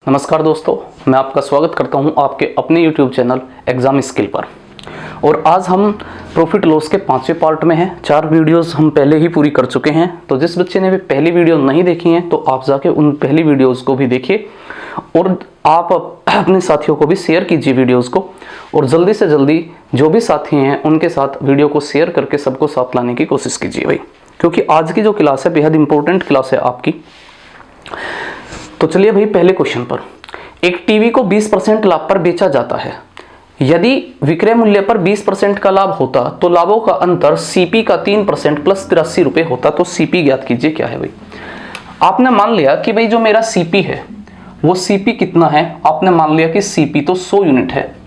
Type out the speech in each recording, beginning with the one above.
नमस्कार दोस्तों, मैं आपका स्वागत करता हूं आपके अपने YouTube चैनल एग्जाम स्किल पर। और आज हम प्रॉफिट लॉस के 5वें पार्ट में हैं। 4 वीडियोस हम पहले ही पूरी कर चुके हैं, तो जिस बच्चे ने भी पहली वीडियो नहीं देखी है तो आप जाके उन पहली वीडियोस को भी देखिए और आप अपने साथियों को भी शेयर कीजिए वीडियोस को। और जल्दी से जल्दी जो भी साथी हैं उनके साथ वीडियो को शेयर करके सबको साथ लाने की कोशिश कीजिए भाई, क्योंकि आज की जो क्लास है बेहद इंपॉर्टेंट क्लास है आपकी। तो चलिए भाई पहले क्वेश्चन पर। एक टीवी को 20% लाभ पर बेचा जाता है। यदि विक्रय मूल्य पर 20% का लाभ होता तो लाभों का अंतर सीपी का 3% प्लस 83 रुपये होता। तो सीपी ज्ञात कीजिए क्या है भाई। आपने मान लिया कि भाई जो मेरा सीपी है वो सीपी कितना है, आपने मान लिया कि सीपी तो 100 यूनिट है,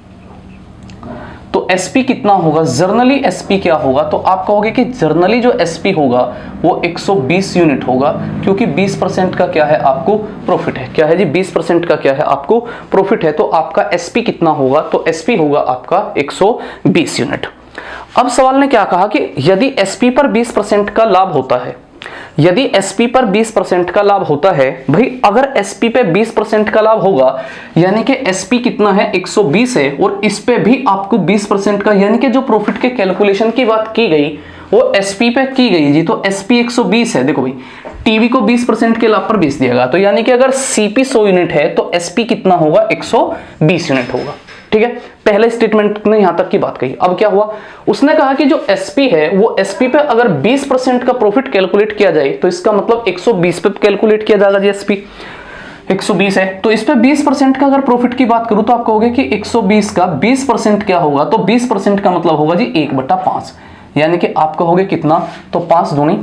तो एसपी कितना होगा, जर्नली एसपी क्या होगा। तो आप कहोगे कि जर्नली जो एसपी होगा वो 120 यूनिट होगा, क्योंकि 20% का क्या है आपको प्रॉफिट है। क्या है जी, 20% का क्या है आपको प्रॉफिट है। तो आपका एसपी कितना होगा, तो एसपी होगा आपका 120 यूनिट। अब सवाल ने क्या कहा कि यदि एसपी पर 20% का लाभ होता है, यदि एसपी पर 20% का लाभ होता है भाई, अगर एसपी पे 20% का लाभ होगा यानी कि एसपी कितना है 120 है और इस पे भी आपको 20% का, यानी कि जो प्रॉफिट के कैलकुलेशन की बात की गई वो एसपी पे की गई जी। तो एसपी 120 है। देखो भाई, टीवी को 20% के लाभ पर बेच दिया गया, तो यानी कि अगर सीपी 100 यूनिट है तो एसपी कितना होगा, 120 यूनिट होगा। ठीक है, पहले स्टेटमेंट ने यहां तक की बात कही। अब क्या हुआ, उसने कहा कि जो एसपी है वो एसपी पे अगर 20% का प्रॉफिट कैलकुलेट किया जाए तो इसका मतलब 120 पे कैलकुलेट किया जाएगा जी। एसपी 120 है तो इस पे 20% का अगर प्रॉफिट की बात करूं तो आप कहोगे कि 120 का 20% क्या होगा, तो 20% का मतलब होगा जी 1/5, यानी कि आप कहोगे कितना, तो 5 दूनी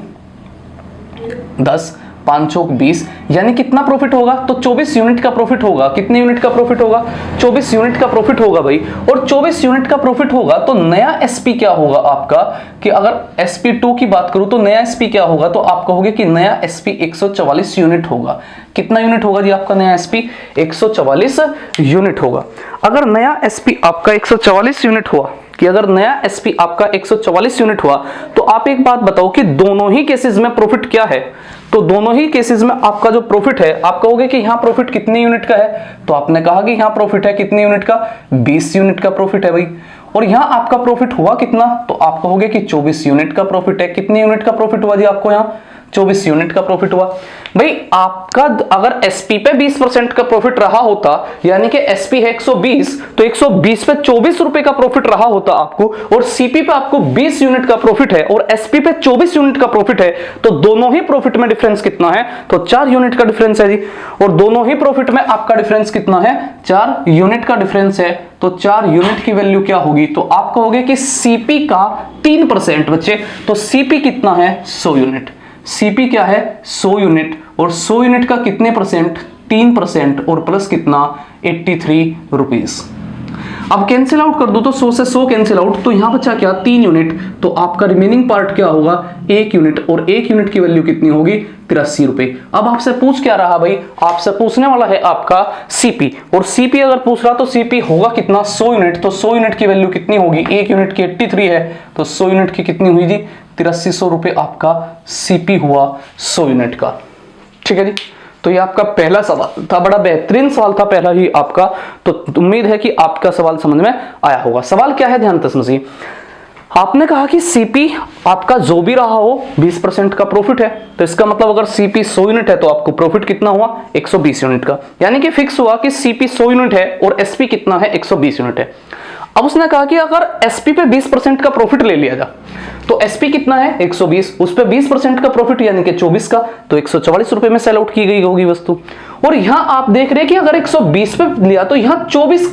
10, 5 चौक 20, यानी कितना प्रॉफिट होगा, तो 24 यूनिट का प्रॉफिट होगा। कितने यूनिट का प्रॉफिट होगा, 24 यूनिट का प्रॉफिट होगा भाई। और 24 यूनिट का प्रॉफिट होगा तो नया एसपी क्या होगा आपका, कि अगर sp2 की बात करूं तो नया एसपी क्या होगा, तो आप कहोगे कि नया एसपी 144 यूनिट होगा। कितना यूनिट होगा जी आपका नया एसपी, 144 यूनिट होगा। अगर नया एसपी आपका 144 यूनिट हुआ, कि अगर नया एसपी आपका 144 यूनिट हुआ, तो आप एक बात बताओ कि दोनों ही केसेस में प्रॉफिट क्या है। तो दोनों ही केसेस में आपका जो प्रॉफिट है, आप कहोगे कि यहां प्रॉफिट कितनी यूनिट का है, तो आपने कहा कि यहां प्रॉफिट है कितनी यूनिट का, 20 यूनिट का प्रॉफिट है भाई। और यहां आपका प्रॉफिट हुआ कितना, तो आप कहोगे कि 24 यूनिट का प्रॉफिट है। कितनी यूनिट का प्रॉफिट हुआ जी आपको, यहां 24 यूनिट का प्रॉफिट हुआ भाई। आपका अगर एसपी पे 20% का प्रॉफिट रहा होता, यानी कि एसपी है 120, तो 120 पे 24 रुपए का प्रॉफिट रहा होता आपको, और सीपी पे आपको 20 यूनिट का प्रॉफिट है और एसपी पे 24 यूनिट का प्रॉफिट है, तो दोनों ही प्रॉफिट में डिफरेंस कितना है, तो 4 यूनिट का डिफरेंस है जी। और दोनों ही प्रॉफिट में आपका डिफरेंस कितना है, 4 यूनिट का डिफरेंस है। तो 4 यूनिट की वैल्यू क्या होगी, तो आप कहोगे कि सीपी का 3% बच्चे, तो सीपी कितना है 100 यूनिट। सीपी क्या है 100 यूनिट, और 100 यूनिट का कितने परसेंट, 3%, और प्लस कितना 83 रुपीज। अब कैंसिल आउट कर दो तो 100 से 100 कैंसिल आउट, तो यहां बचा क्या 3 यूनिट, तो आपका रिमेनिंग पार्ट क्या होगा 1 यूनिट, और 1 यूनिट की वैल्यू कितनी होगी 83 रुपए। अब आपसे पूछ क्या रहा भाई, आपसे पूछने वाला है आपका सीपी, और सीपी अगर पूछ रहा तो सीपी होगा कितना 100 यूनिट, तो 100 यूनिट की वैल्यू कितनी होगी, 1 यूनिट की 83 है, तो 100 यूनिट की कितनी हुई जी 8300 रुपए आपका सीपी हुआ 100 यूनिट का। ठीक है जी, तो ये आपका पहला सवाल था, बड़ा बेहतरीन सवाल था पहला ही आपका। तो उम्मीद है कि आपका सवाल समझ में आया होगा। सवाल क्या है, ध्यान से समझिए। आपने कहा कि सीपी आपका जो भी रहा हो 20% का प्रॉफिट है, तो इसका मतलब अगर सीपी 100 यूनिट है तो आपको प्रॉफिट कितना हुआ 120 यूनिट का, यानी कि फिक्स हुआ कि सीपी 100 यूनिट है और एसपी कितना है 120 यूनिट है। अब उसने कहा कि अगर एसपी पे 20% का प्रॉफिट ले लिया जाए तो एसपी कितना है 120, उस पे 20% का प्रॉफिट यानी कि 24 का, तो 144 रुपए में सेल आउट की गई होगी वस्तु। और यहां आप देख रहे हैं कि अगर 120 पे लिया तो यहां 24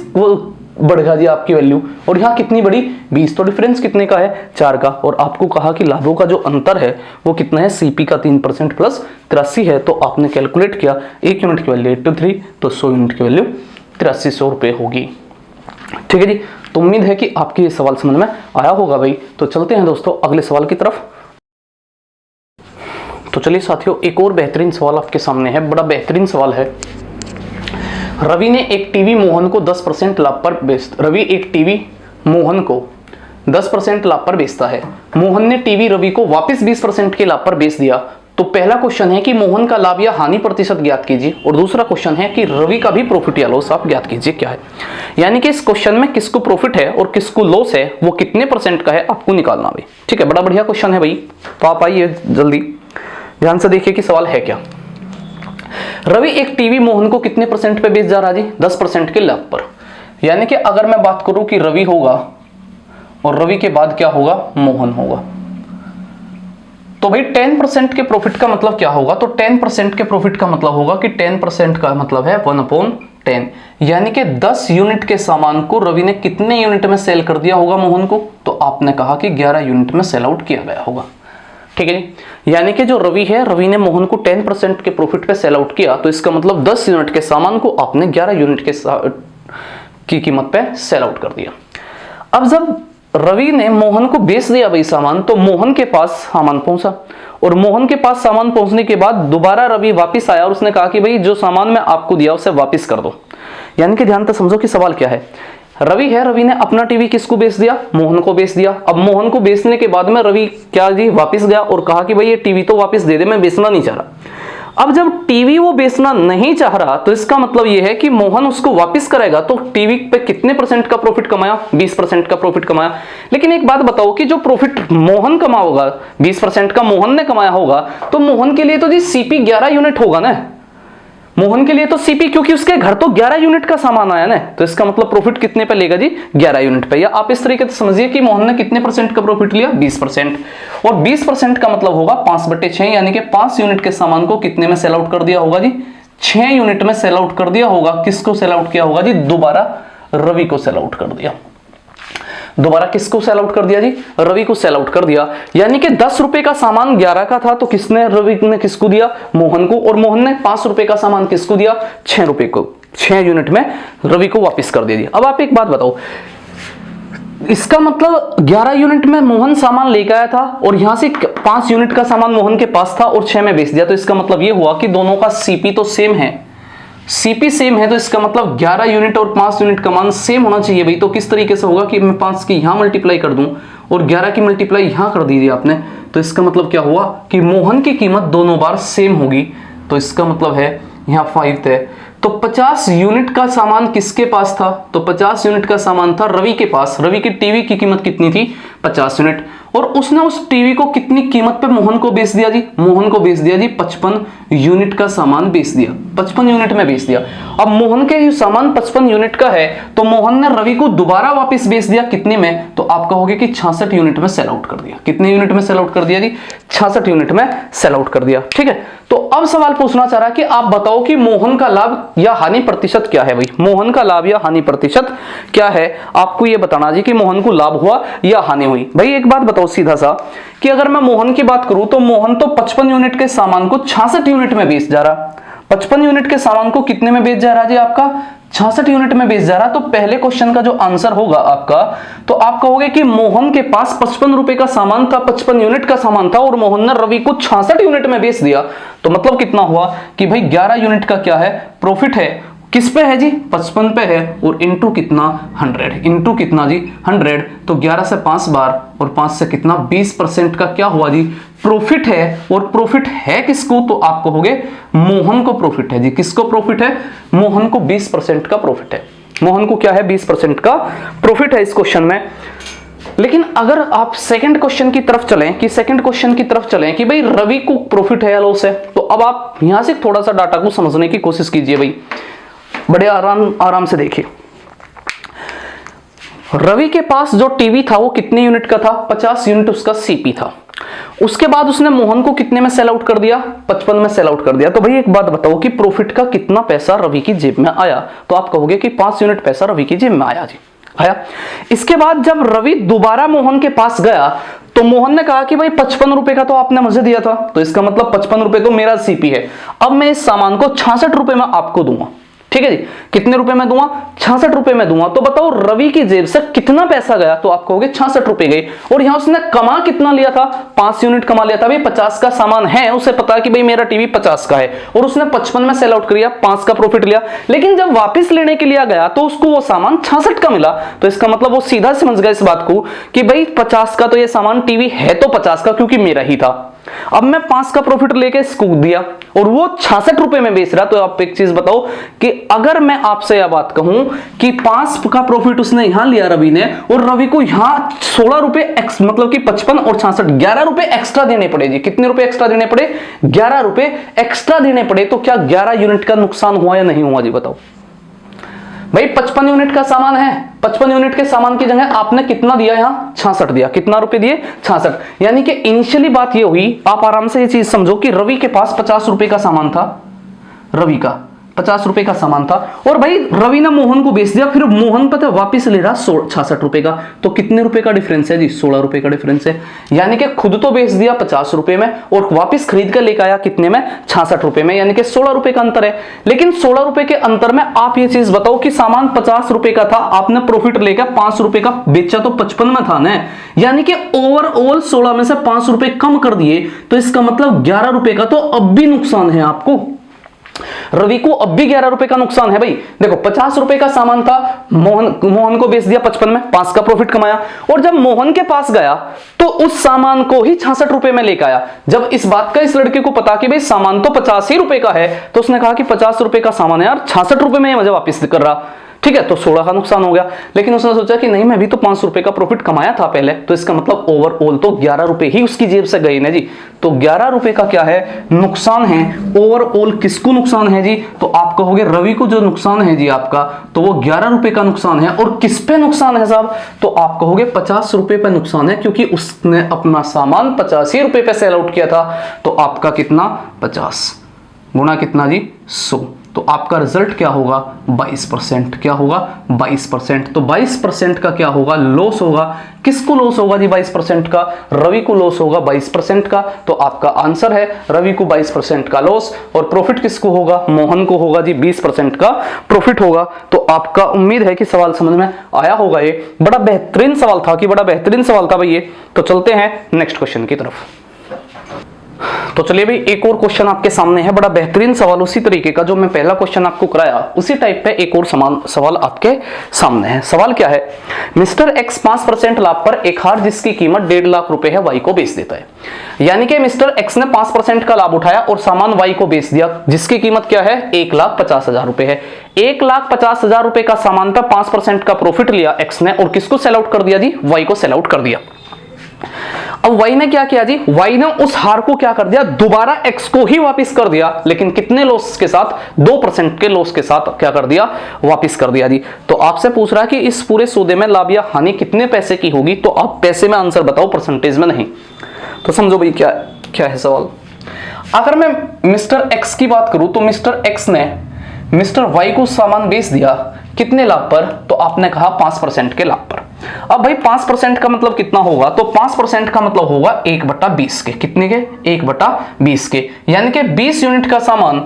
बढ़ेगा जी आपकी वैल्यू, और यहां कितनी बड़ी 20, तो डिफरेंस कितने का है 4 का। और आपको कहा कि लाभों का जो अंतर है वो कितना है, सीपी का 3% प्लस 83 है, तो आपने कैलकुलेट किया 1 यूनिट की वैल्यू 83, तो 100 यूनिट की वैल्यू 8300 रुपए होगी। ठीक है जी, तो उम्मीद है कि आपकी ये सवाल समझ में आया होगा भाई। तो चलते हैं दोस्तों अगले सवाल की तरफ। तो चलिए साथियों, एक और बेहतरीन सवाल आपके सामने है, बड़ा बेहतरीन सवाल है। रवि ने एक टीवी मोहन को 10% लाभ पर रवि एक टीवी मोहन को 10% लाभ पर बेचता है। मोहन ने टीवी रवि को वापस 20% के लाभ पर बेच दिया, तो पहला क्वेश्चन है कि मोहन का लाभ या हानि प्रतिशत ज्ञात कीजिए, और दूसरा क्वेश्चन है कि रवि का भी प्रॉफिट या लॉस आप ज्ञात कीजिए क्या है। यानी कि इस क्वेश्चन में किसको प्रॉफिट है और किसको लॉस है, वो कितने % का है आपको निकालना भाई। ठीक है, बड़ा बढ़िया क्वेश्चन है भाई। तो आप आइए जल्दी ध्यान से देखिए कि सवाल है क्या। रवि एक टीवी मोहन को कितने % पे बेच जा रहा है जी? 10% के लाभ पर। यानी कि अगर मैं बात करूं कि रवि होगा और रवि के बाद क्या होगा? मोहन होगा। तो भाई 10% के प्रॉफिट का मतलब क्या होगा? तो 10% के प्रॉफिट का मतलब होगा कि 10% का मतलब है 1/10। यानी कि 10 यूनिट के सामान को रवि ने कितने यूनिट में सेल कर दिया होगा मोहन को? तो आपने कहा कि 11 यूनिट में सेल आउट किया गया होगा। ठीक है जी। यानी कि जो रवि है, रवि ने मोहन को 10% के प्रॉफिट पे सेल आउट किया, तो इसका मतलब 10 यूनिट के सामान को आपने 11 यूनिट की कीमत पे सेल आउट कर दिया। अब जब रवि ने मोहन को बेच दिया भाई सामान, तो मोहन के पास सामान पहुंचा, और मोहन के पास सामान पहुंचने के बाद दोबारा रवि वापस आया और उसने कहा कि भाई जो सामान मैं आपको दिया उसे वापस कर दो। यानी कि ध्यान से समझो कि सवाल क्या है। रवि है, रवि ने अपना टीवी किसको बेच दिया? मोहन को बेच दिया। अब मोहन को बेचने के बाद में रवि क्या जी? वापस गया और कहा कि भाई ये टीवी तो वापस दे दे, मैं बेचना नहीं चाह रहा। अब जब टीवी वो बेचना नहीं चाह रहा, तो इसका मतलब ये है कि मोहन उसको वापस करेगा, तो टीवी पे कितने % का प्रॉफिट कमाया? 20% का प्रॉफिट कमाया। लेकिन एक बात बताओ कि जो प्रॉफिट मोहन कमा होगा, 20% का मोहन ने कमाया होगा, तो मोहन के लिए तो जी सीपी 11 यूनिट होगा ना। मोहन के लिए तो सीपी, क्योंकि उसके घर तो 11 यूनिट का सामान आया ना, तो इसका मतलब प्रॉफिट कितने पे लेगा जी? 11 यूनिट पे। या आप इस तरीके से समझिए कि मोहन ने कितने % का प्रॉफिट लिया? 20%। और 20% का मतलब होगा 5/6, यानी कि 5 यूनिट के सामान को कितने में सेल आउट कर दिया होगा जी? 6 यूनिट में सेल आउट कर दिया होगा। किसको सेल आउट किया होगा जी? दोबारा रवि को सेल आउट कर दिया। दोबारा किसको सेल आउट कर दिया जी? रवि को सेल आउट कर दिया। यानी कि 10 रुपए का सामान 11 का था, तो किसने? रवि ने किसको दिया? मोहन को। और मोहन ने 5 रुपए का सामान किसको दिया? 6 रुपए को। 6 यूनिट में रवि को वापस कर दिया। अब आप एक बात बताओ, इसका मतलब 11 यूनिट में मोहन सामान लेकर आया था और यहां से 5 यूनिट का सामान मोहन के पास था और 6 में बेच दिया, तो इसका मतलब यह हुआ कि दोनों का सीपी तो सेम है। सीपी सेम है, तो इसका मतलब 11 यूनिट और 5 यूनिट का मान सेम होना चाहिए भाई। तो किस तरीके से होगा कि मैं 5 की यहां मल्टीप्लाई कर दूं और 11 की मल्टीप्लाई यहां कर दीजिए आपने, तो इसका मतलब क्या हुआ कि मोहन की कीमत दोनों बार सेम होगी। तो इसका मतलब है यहां 5 थे, तो 50 यूनिट का सामान किसके पास था? तो 50 यूनिट का सामान था रवि के पास। रवि की टीवी की कीमत कितनी थी? 50 यूनिट। और उसने उस टीवी को कितनी कीमत पे मोहन को बेच दिया जी? मोहन को बेच दिया जी 55 यूनिट का सामान बेच दिया। 55 यूनिट में बेच दिया। अब मोहन के सामान 55 यूनिट का है, तो मोहन ने रवि को दोबारा वापस बेच दिया कितने में? तो आप कहोगे कि 66 यूनिट में सेल आउट कर दिया। कितने यूनिट में सेल आउट कर दिया जी? 66 यूनिट में सेल आउट कर दिया। ठीक है, तो अब सवाल पूछना चाह रहा है कि आप बताओ कि मोहन का लाभ या हानि प्रतिशत क्या है भाई? मोहन का लाभ या हानि प्रतिशत क्या है? आपको यह बताना जी कि मोहन को लाभ हुआ या हानि हुई। भाई एक बात बताओ सीधा सा कि अगर मैं मोहन की बात करूं, तो मोहन तो 55 यूनिट के सामान को 66 यूनिट में बेच जा रहा। 55 यूनिट के सामान को कितने में बेच जा रहा जी? आपका 66 यूनिट में बेच जा रहा। तो पहले क्वेश्चन का जो आंसर होगा आपका, तो आप कहोगे कि मोहन के पास 55 रुपए का सामान था, 55 यूनिट का सामान था, और मोहन ने रवि को 66 यूनिट में बेच दिया। तो मतलब कितना हुआ कि भाई 11 यूनिट का क्या है? प्रॉफिट है। किस पे है जी? 55 पे है, और इंटू कितना? 100। इंटू कितना जी? 100। तो 11 से 5 बार और 5 से कितना? 20% का क्या हुआ जी? प्रॉफिट है। और प्रॉफिट है किसको? तो आप कहोगे मोहन को प्रॉफिट है जी। किसको प्रॉफिट है? मोहन को 20% का प्रॉफिट है। मोहन को क्या है? 20% का प्रॉफिट है इस क्वेश्चन में। लेकिन अगर आप सेकंड क्वेश्चन की तरफ चलें कि भाई रवि को प्रॉफिट है या लॉस है, तो अब आप यहां से थोड़ा सा डाटा को समझने की कोशिश कीजिए भाई। बड़े आराम से देखिए। रवि के पास जो टीवी था वो कितने यूनिट का था? 50 यूनिट उसका सीपी था। उसके बाद उसने मोहन को कितने में सेल आउट कर दिया? 55 में सेल आउट कर दिया। तो भाई एक बात बताओ कि प्रॉफिट का कितना पैसा रवि की जेब में आया? तो आप कहोगे कि 5 यूनिट पैसा रवि की जेब में आया जी, आया। इसके बाद जब रवि दोबारा मोहन के पास गया, तो मोहन ने कहा कि भाई 55 रुपए का तो आपने मुझे दिया था, तो इसका मतलब 55 रुपए तो मेरा सीपी है। अब मैं इस सामान को 66 रुपए में आपको दूंगा। ठीक है जी, कितने रुपए में दूंगा? 66 रुपए में दूंगा। तो बताओ रवि की जेब से कितना पैसा गया? तो आप कहोगे 66 रुपए गए। और यहां उसने कमा कितना लिया था? 5 यूनिट कमा लिया था भाई। 50 का सामान है, उसे पता है कि भाई मेरा टीवी 50 का है, और उसने 55 में सेल आउट किया, 5 का प्रॉफिट लिया। लेकिन जब वापस लेने के लिए गया तो उसको वो सामान 66 का मिला। तो इसका मतलब वो सीधा समझ गया इस बात को कि भाई 50 का तो ये सामान टीवी है तो 50 का, क्योंकि मेरा ही था। अब मैं 5 का प्रॉफिट लेके इसको दिया और वो 66 रुपए में बेच रहा। तो आप एक चीज बताओ कि अगर मैं आपसे यह बात कहूं कि 5 का प्रॉफिट उसने यहां लिया रवि ने, और रवि को यहां 16 रुपए मतलब कि 55 और 66 11 रुपए एक्स्ट्रा देने पड़े जी। कितने रुपए एक्स्ट्रा देने पड़े? 11 रुपए एक्स्ट्रा देने पड़े। तो क्या 11 यूनिट का नुकसान हुआ या नहीं हुआ जी? बताओ भाई। 55 यूनिट का सामान है, 55 यूनिट के सामान की जगह आपने कितना दिया? यहां 66 दिया। कितना रुपए दिए? 66। यानी कि इनिशियली बात ये हुई, आप आराम से ये चीज समझो कि रवि के पास 50 रुपए का सामान था, रवि का 50 रुपए का सामान था, और भाई रवि ने मोहन को बेच दिया। फिर मोहन पता वापिस ले रहा 66 रुपए का। तो कितने रुपए का डिफरेंस है जी? 16 रुपए का डिफरेंस है। यानी कि खुद तो बेच दिया 50 रुपए में और वापिस खरीद कर लेकर आया कितने में? 66 रुपए में। यानी कि 16 रुपए का अंतर है। लेकिन 16 रुपए के अंतर में आप ये चीज बताओ कि सामान 50 रुपए का था, आपने प्रॉफिट लेकर 5 रुपए का बेचा, तो 55 में था ना। यानी कि ओवरऑल 16 में से 5 रुपए कम कर दिए। तो इसका मतलब 11 रुपए का तो अब भी नुकसान है आपको। रवि को अब भी 11 रुपए का नुकसान है भाई। देखो 50 रुपए का सामान था, मोहन को बेच दिया 55 में, 5 का प्रॉफिट कमाया। और जब मोहन के पास गया तो उस सामान को ही 66 रुपए में लेकर आया। जब इस बात का इस लड़के को पता कि भाई सामान तो 50 ही रुपए का है, तो उसने कहा कि 50 रुपए का सामान है यार, 66 रुपए में मुझे वापस कर रहा। ठीक है, तो 16 का नुकसान हो गया। लेकिन उसने सोचा कि नहीं, मैं भी तो 5 रुपए का प्रॉफिट कमाया था पहले, तो इसका मतलब ओवरऑल तो 11 रुपए ही उसकी जेब से गए ना जी। तो 11 रुपए का क्या है? नुकसान है। ओवरऑल किसको नुकसान है जी? तो आप कहोगे रवि को जो नुकसान है जी आपका, तो वो 11 रुपए का नुकसान है। और किस पे नुकसान है साहब? तो आप कहोगे 50 रुपए पे नुकसान है, क्योंकि उसने अपना सामान 85 ही रुपए पे सेल आउट किया था। तो आपका कितना? 50 गुना कितना जी? 100। तो आपका रिजल्ट क्या होगा? 22%। क्या होगा? 22%। तो 22% का क्या होगा? लॉस होगा। किसको लॉस होगा जी? 22% का रवि को लॉस होगा 22% का। तो आपका आंसर है रवि को 22% का लॉस, और प्रॉफिट किसको होगा? मोहन को होगा जी 20% का प्रॉफिट होगा। तो आपका उम्मीद है कि सवाल समझ में आया होगा। ये बड़ा बेहतरीन सवाल था कि बड़ा बेहतरीन सवाल था भाई ये। तो चलते हैं नेक्स्ट क्वेश्चन की तरफ। तो चलिए भाई, एक और क्वेश्चन आपके सामने है, बड़ा बेहतरीन सवाल, उसी तरीके का जो मैं पहला क्वेश्चन आपको कराया उसी टाइप पे एक और समान सवाल आपके सामने है। सवाल क्या है? मिस्टर एक्स 5% लाभ पर एक हार जिसकी कीमत 1.5 लाख रुपए है वाई को बेच देता है। यानी कि मिस्टर एक्स ने 5% का लाभ उठाया और सामान वाई को बेच दिया, जिसकी कीमत क्या है? 1,50,000 रुपए है। 1,50,000 रुपए का सामान पर 5% का प्रॉफिट लिया एक्स ने, और किसको सेल आउट कर दिया जी? वाई को सेल आउट कर दिया। अब वाई ने क्या किया जी? वाई ने उस हार को क्या कर दिया? दोबारा एक्स को ही वापस कर दिया, लेकिन कितने लॉस के साथ? 2% के लॉस के साथ क्या कर दिया? वापस कर दिया जी। तो आपसे पूछ रहा है कि इस पूरे सौदे में लाभ या हानि कितने पैसे की होगी, तो आप पैसे में आंसर बताओ, परसेंटेज में नहीं। तो समझो भाई क्या क्या है सवाल। अगर मैं मिस्टर एक्स की बात करूं तो मिस्टर एक्स ने मिस्टर वाई को सामान बेच दिया, कितने लाभ पर? तो आपने कहा 5% के लाभ पर। अब भाई 5% का मतलब कितना होगा? तो 5% का मतलब होगा 1/20 के। कितने के? 1/20 के। यानी कि 20 यूनिट का सामान,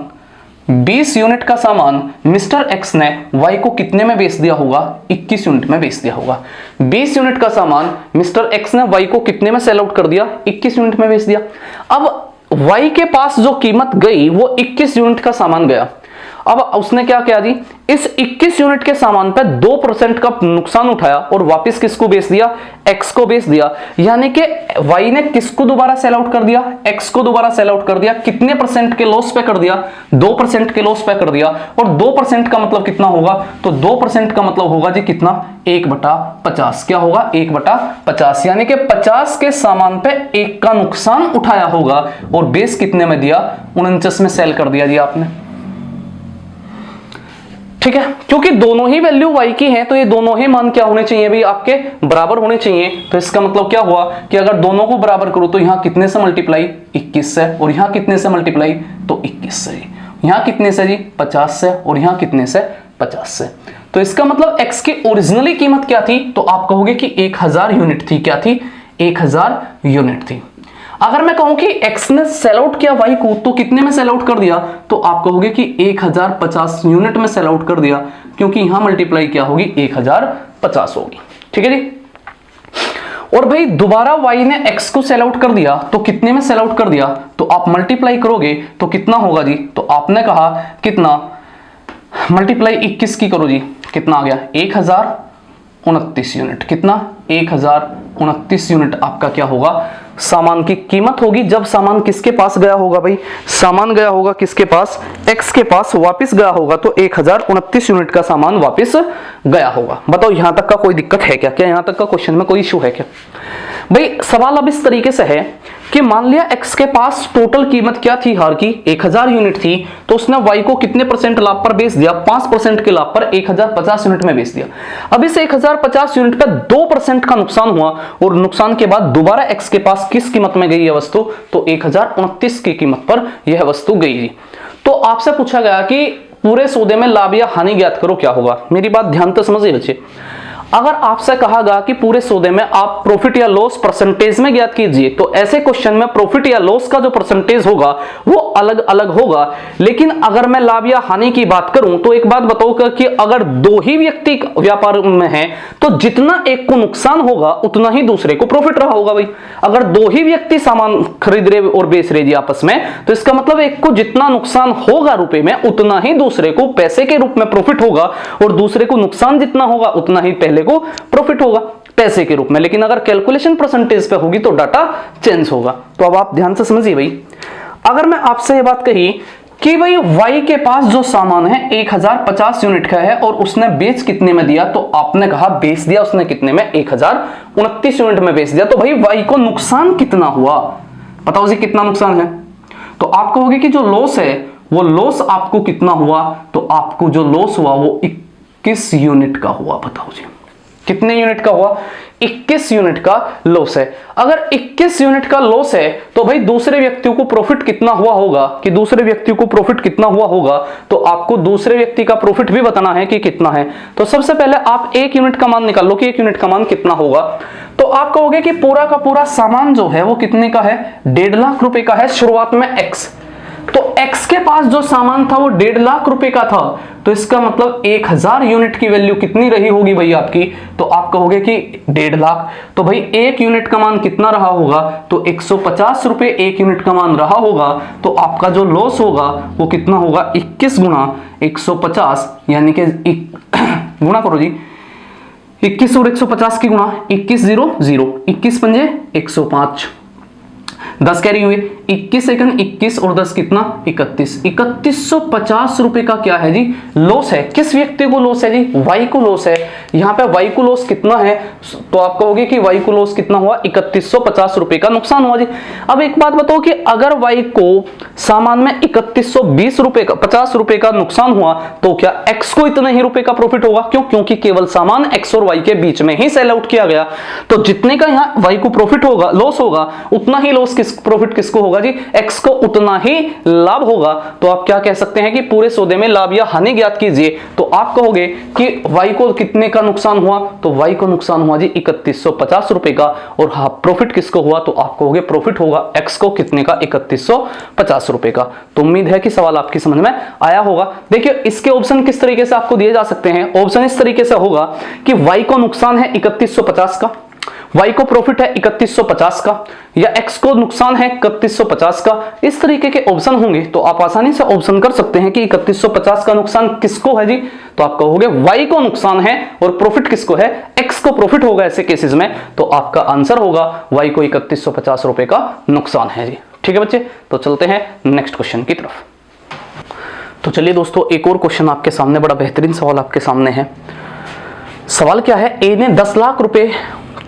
20 यूनिट का सामान मिस्टर एक्स ने वाई को कितने में बेच दिया होगा? 21 यूनिट में बेच दिया होगा। 20 यूनिट का सामान मिस्टर एक्स ने वाई को कितने में सेल आउट कर दिया? 21 यूनिट में बेच दिया। अब वाई के पास जो कीमत गई वो 21 यूनिट का सामान गया। अब उसने क्या किया जी? इस 21 यूनिट के सामान पर 2% का नुकसान उठाया और वापस किसको बेच दिया? एक्स को बेच दिया। यानी कि वाई ने किसको दोबारा सेल आउट कर दिया? एक्स को दोबारा सेल आउट कर दिया। कितने परसेंट के लॉस पे कर दिया? 2% के लॉस पे कर दिया। और 2% का मतलब कितना होगा? तो 2% का मतलब होगा जी कितना? 1/50। क्या होगा? 1/50। यानी कि 50 के सामान पे 1 का नुकसान उठाया होगा और बेस कितने में दिया? 49 में सेल कर दिया जी आपने। ठीक है, क्योंकि दोनों ही वैल्यू y की हैं, तो ये दोनों ही मान क्या होने चाहिए भाई? आपके बराबर होने चाहिए। तो इसका मतलब क्या हुआ कि अगर दोनों को बराबर करो तो यहां कितने से मल्टीप्लाई? 21 से। और यहां कितने से मल्टीप्लाई? तो 21 से। यहां कितने से जी? 50 से। और यहां कितने से? 50 से। तो इसका मतलब x की ओरिजिनली कीमत क्या थी? तो आप कहोगे कि 1000 यूनिट थी। क्या थी? 1000 यूनिट थी। अगर मैं कहूं कि x ने सेल आउट किया y को, तो कितने में सेल आउट कर दिया? तो आप कहोगे कि 1050 यूनिट में सेल आउट कर दिया, क्योंकि यहां मल्टीप्लाई क्या होगी? 1050 होगी। ठीक है जी। और भाई दोबारा y ने x को सेल आउट कर दिया, तो कितने में सेल आउट कर दिया? तो आप मल्टीप्लाई करोगे तो कितना होगा जी? तो आपने कहा कितना? मल्टीप्लाई 21 की करो जी, कितना आ गया? 1029 यूनिट। कितना? 1029 यूनिट आपका क्या होगा? सामान की कीमत होगी जब सामान किसके पास गया होगा भाई, सामान गया होगा किसके पास, एक्स के पास, वापस गया होगा तो 1029 यूनिट का सामान वापस गया होगा। बताओ यहां तक का कोई दिक्कत है क्या? क्या यहां तक का क्वेश्चन में कोई इशू है क्या? भाई सवाल अब इस तरीके से है कि मान लिया एक्स के पास टोटल कीमत क्या थी हार की, 1000 यूनिट थी, तो उसने वाई को कितने परसेंट लाभ पर बेच दिया, 5% के लाभ पर 1050 यूनिट में बेच दिया। अब इस 1050 यूनिट पर 2% का नुकसान हुआ और नुकसान के बाद दोबारा एक्स के पास किस कीमत में गई यह वस्तु, तो 1029 की कीमत पर यह वस्तु गई। तो आपसे पूछा गया कि पूरे सौदे में लाभ या हानि ज्ञात करो, क्या होगा? मेरी बात ध्यान से समझिए बच्चे, अगर आपसे कहा गया कि पूरे सौदे में आप प्रॉफिट या लॉस परसेंटेज में ज्ञात कीजिए, तो ऐसे क्वेश्चन में प्रॉफिट या लॉस का जो परसेंटेज होगा वो अलग अलग होगा। लेकिन अगर मैं लाभ या हानि की बात करूं तो एक बात बताऊंगा कि अगर दो ही व्यक्ति व्यापार में हैं तो जितना एक को नुकसान होगा उतना ही दूसरे को प्रॉफिट रहा होगा। भाई अगर दो ही व्यक्ति सामान खरीद रहे और बेच रहे जी आपस में, तो इसका मतलब एक को जितना नुकसान होगा रुपए में उतना ही दूसरे को पैसे के रूप में प्रॉफिट होगा, और दूसरे को नुकसान जितना होगा उतना ही पहले को प्रॉफिट होगा पैसे के रूप में। लेकिन अगर कैलकुलेशन परसेंटेज पे होगी तो डाटा चेंज होगा। तो अब आप ध्यान से समझिए भाई, अगर मैं आपसे ये बात कही कि भाई वाई के पास जो सामान है 1050 यूनिट का है और उसने बेच कितने में दिया, तो आपने कहा बेच दिया उसने कितने में, 1029 यूनिट में बेच दिया। तो भाई वाई को नुकसान कितना हुआ, बताओ जी कितना नुकसान है? तो आप कहोगे कि जो लॉस है वो लॉस आपको कितना हुआ, तो आपको जो लॉस हुआ वो 21 यूनिट का हुआ। बताओ जी कितने यूनिट का हुआ, 21 यूनिट का लॉस है। अगर 21 यूनिट का लॉस है तो भाई दूसरे व्यक्तियों को प्रॉफिट कितना हुआ होगा, कि दूसरे व्यक्ति को प्रॉफिट कितना हुआ होगा, तो आपको दूसरे व्यक्ति का प्रॉफिट भी बताना है कि कितना है। तो सबसे पहले आप 1 यूनिट का मान निकाल लो कि 1 यूनिट का मान कितना होगा। तो आप कहोगे कि पूरा का पूरा सामान जो है वो कितने का है, 1.5 लाख रुपए का है शुरुआत में एक्स। तो एक्स के पास जो सामान था वो 1.5 लाख रुपए का था, तो इसका मतलब 1000 यूनिट की वैल्यू कितनी रही होगी भाई आपकी, तो आप कहोगे कि 1.5 लाख। तो भाई 1 यूनिट का मान कितना रहा होगा, तो 150 रुपए 1 यूनिट का मान रहा होगा। तो आपका जो लॉस होगा वो कितना होगा, 21 गुना 150, यानी कि गुणा करो जी, 21 और 150 की गुणा, 21 0 0, 21 पंजे 105, 10 कैरी हुए, 21 सेकंड 21 और 10 कितना, 31, 3150 रुपए का क्या है जी, लॉस है। किस व्यक्ति को लॉस है जी, वाई को लॉस है। यहाँ पे वाई को लॉस कितना है, तो आप कहोगे कि वाई को लॉस कितना हुआ, 3150 रुपए का नुकसान हुआ जी। अब एक बात बताओ कि अगर वाई को सामान में 3120 रुपए का 50 रुपए का नुकसान हुआ, तो क्या एक्स को इतना ही रुपए का प्रॉफिट होगा? क्यों? क्योंकि केवल सामान एक्स और वाई के बीच में ही सेल आउट किया गया। तो जितने का यहाँ वाई को प्रॉफिट होगा, लॉस होगा, उतना ही लॉस प्रॉफिट किसको होगा जी, एक्स को उतना ही लाभ होगा। तो आप क्या कह सकते हैं कि पूरे सौदे में लाभ या हानि ज्ञात कीजिए। तो आप कहोगे कि वाई को कितने का नुकसान हुआ, तो वाई को नुकसान हुआ जी 3150 रुपए का, और हाँ प्रॉफिट किसको हुआ, तो आप कहोगे प्रॉफिट होगा एक्स को कितने का, 3150 रुपए का। तो उम्मीद है कि सवाल आपकी समझ में आया होगा। देखिए इसके ऑप्शन किस तरीके से आपको दिए जा सकते हैं। ऑप्शन इस तरीके से होगा कि वाई को नुकसान है 3150 का, वाई को प्रॉफिट है 3150 का, या एक्स को नुकसान है 3150 का। इस तरीके के ऑप्शन होंगे तो आप आसानी से ऑप्शन कर सकते हैं कि 3150 का नुकसान किसको है जी, तो आप कहोगे वाई को नुकसान है और प्रॉफिट किसको है, एक्स को प्रॉफिट होगा ऐसे केसेस में। तो आपका आंसर होगा वाई को 3150 रुपए का नुकसान है जी। ठीक है बच्चे, तो चलते हैं नेक्स्ट क्वेश्चन की तरफ। तो चलिए दोस्तों, एक और क्वेश्चन आपके सामने, बड़ा बेहतरीन सवाल आपके सामने है। सवाल क्या है, ए ने 10 लाख रुपए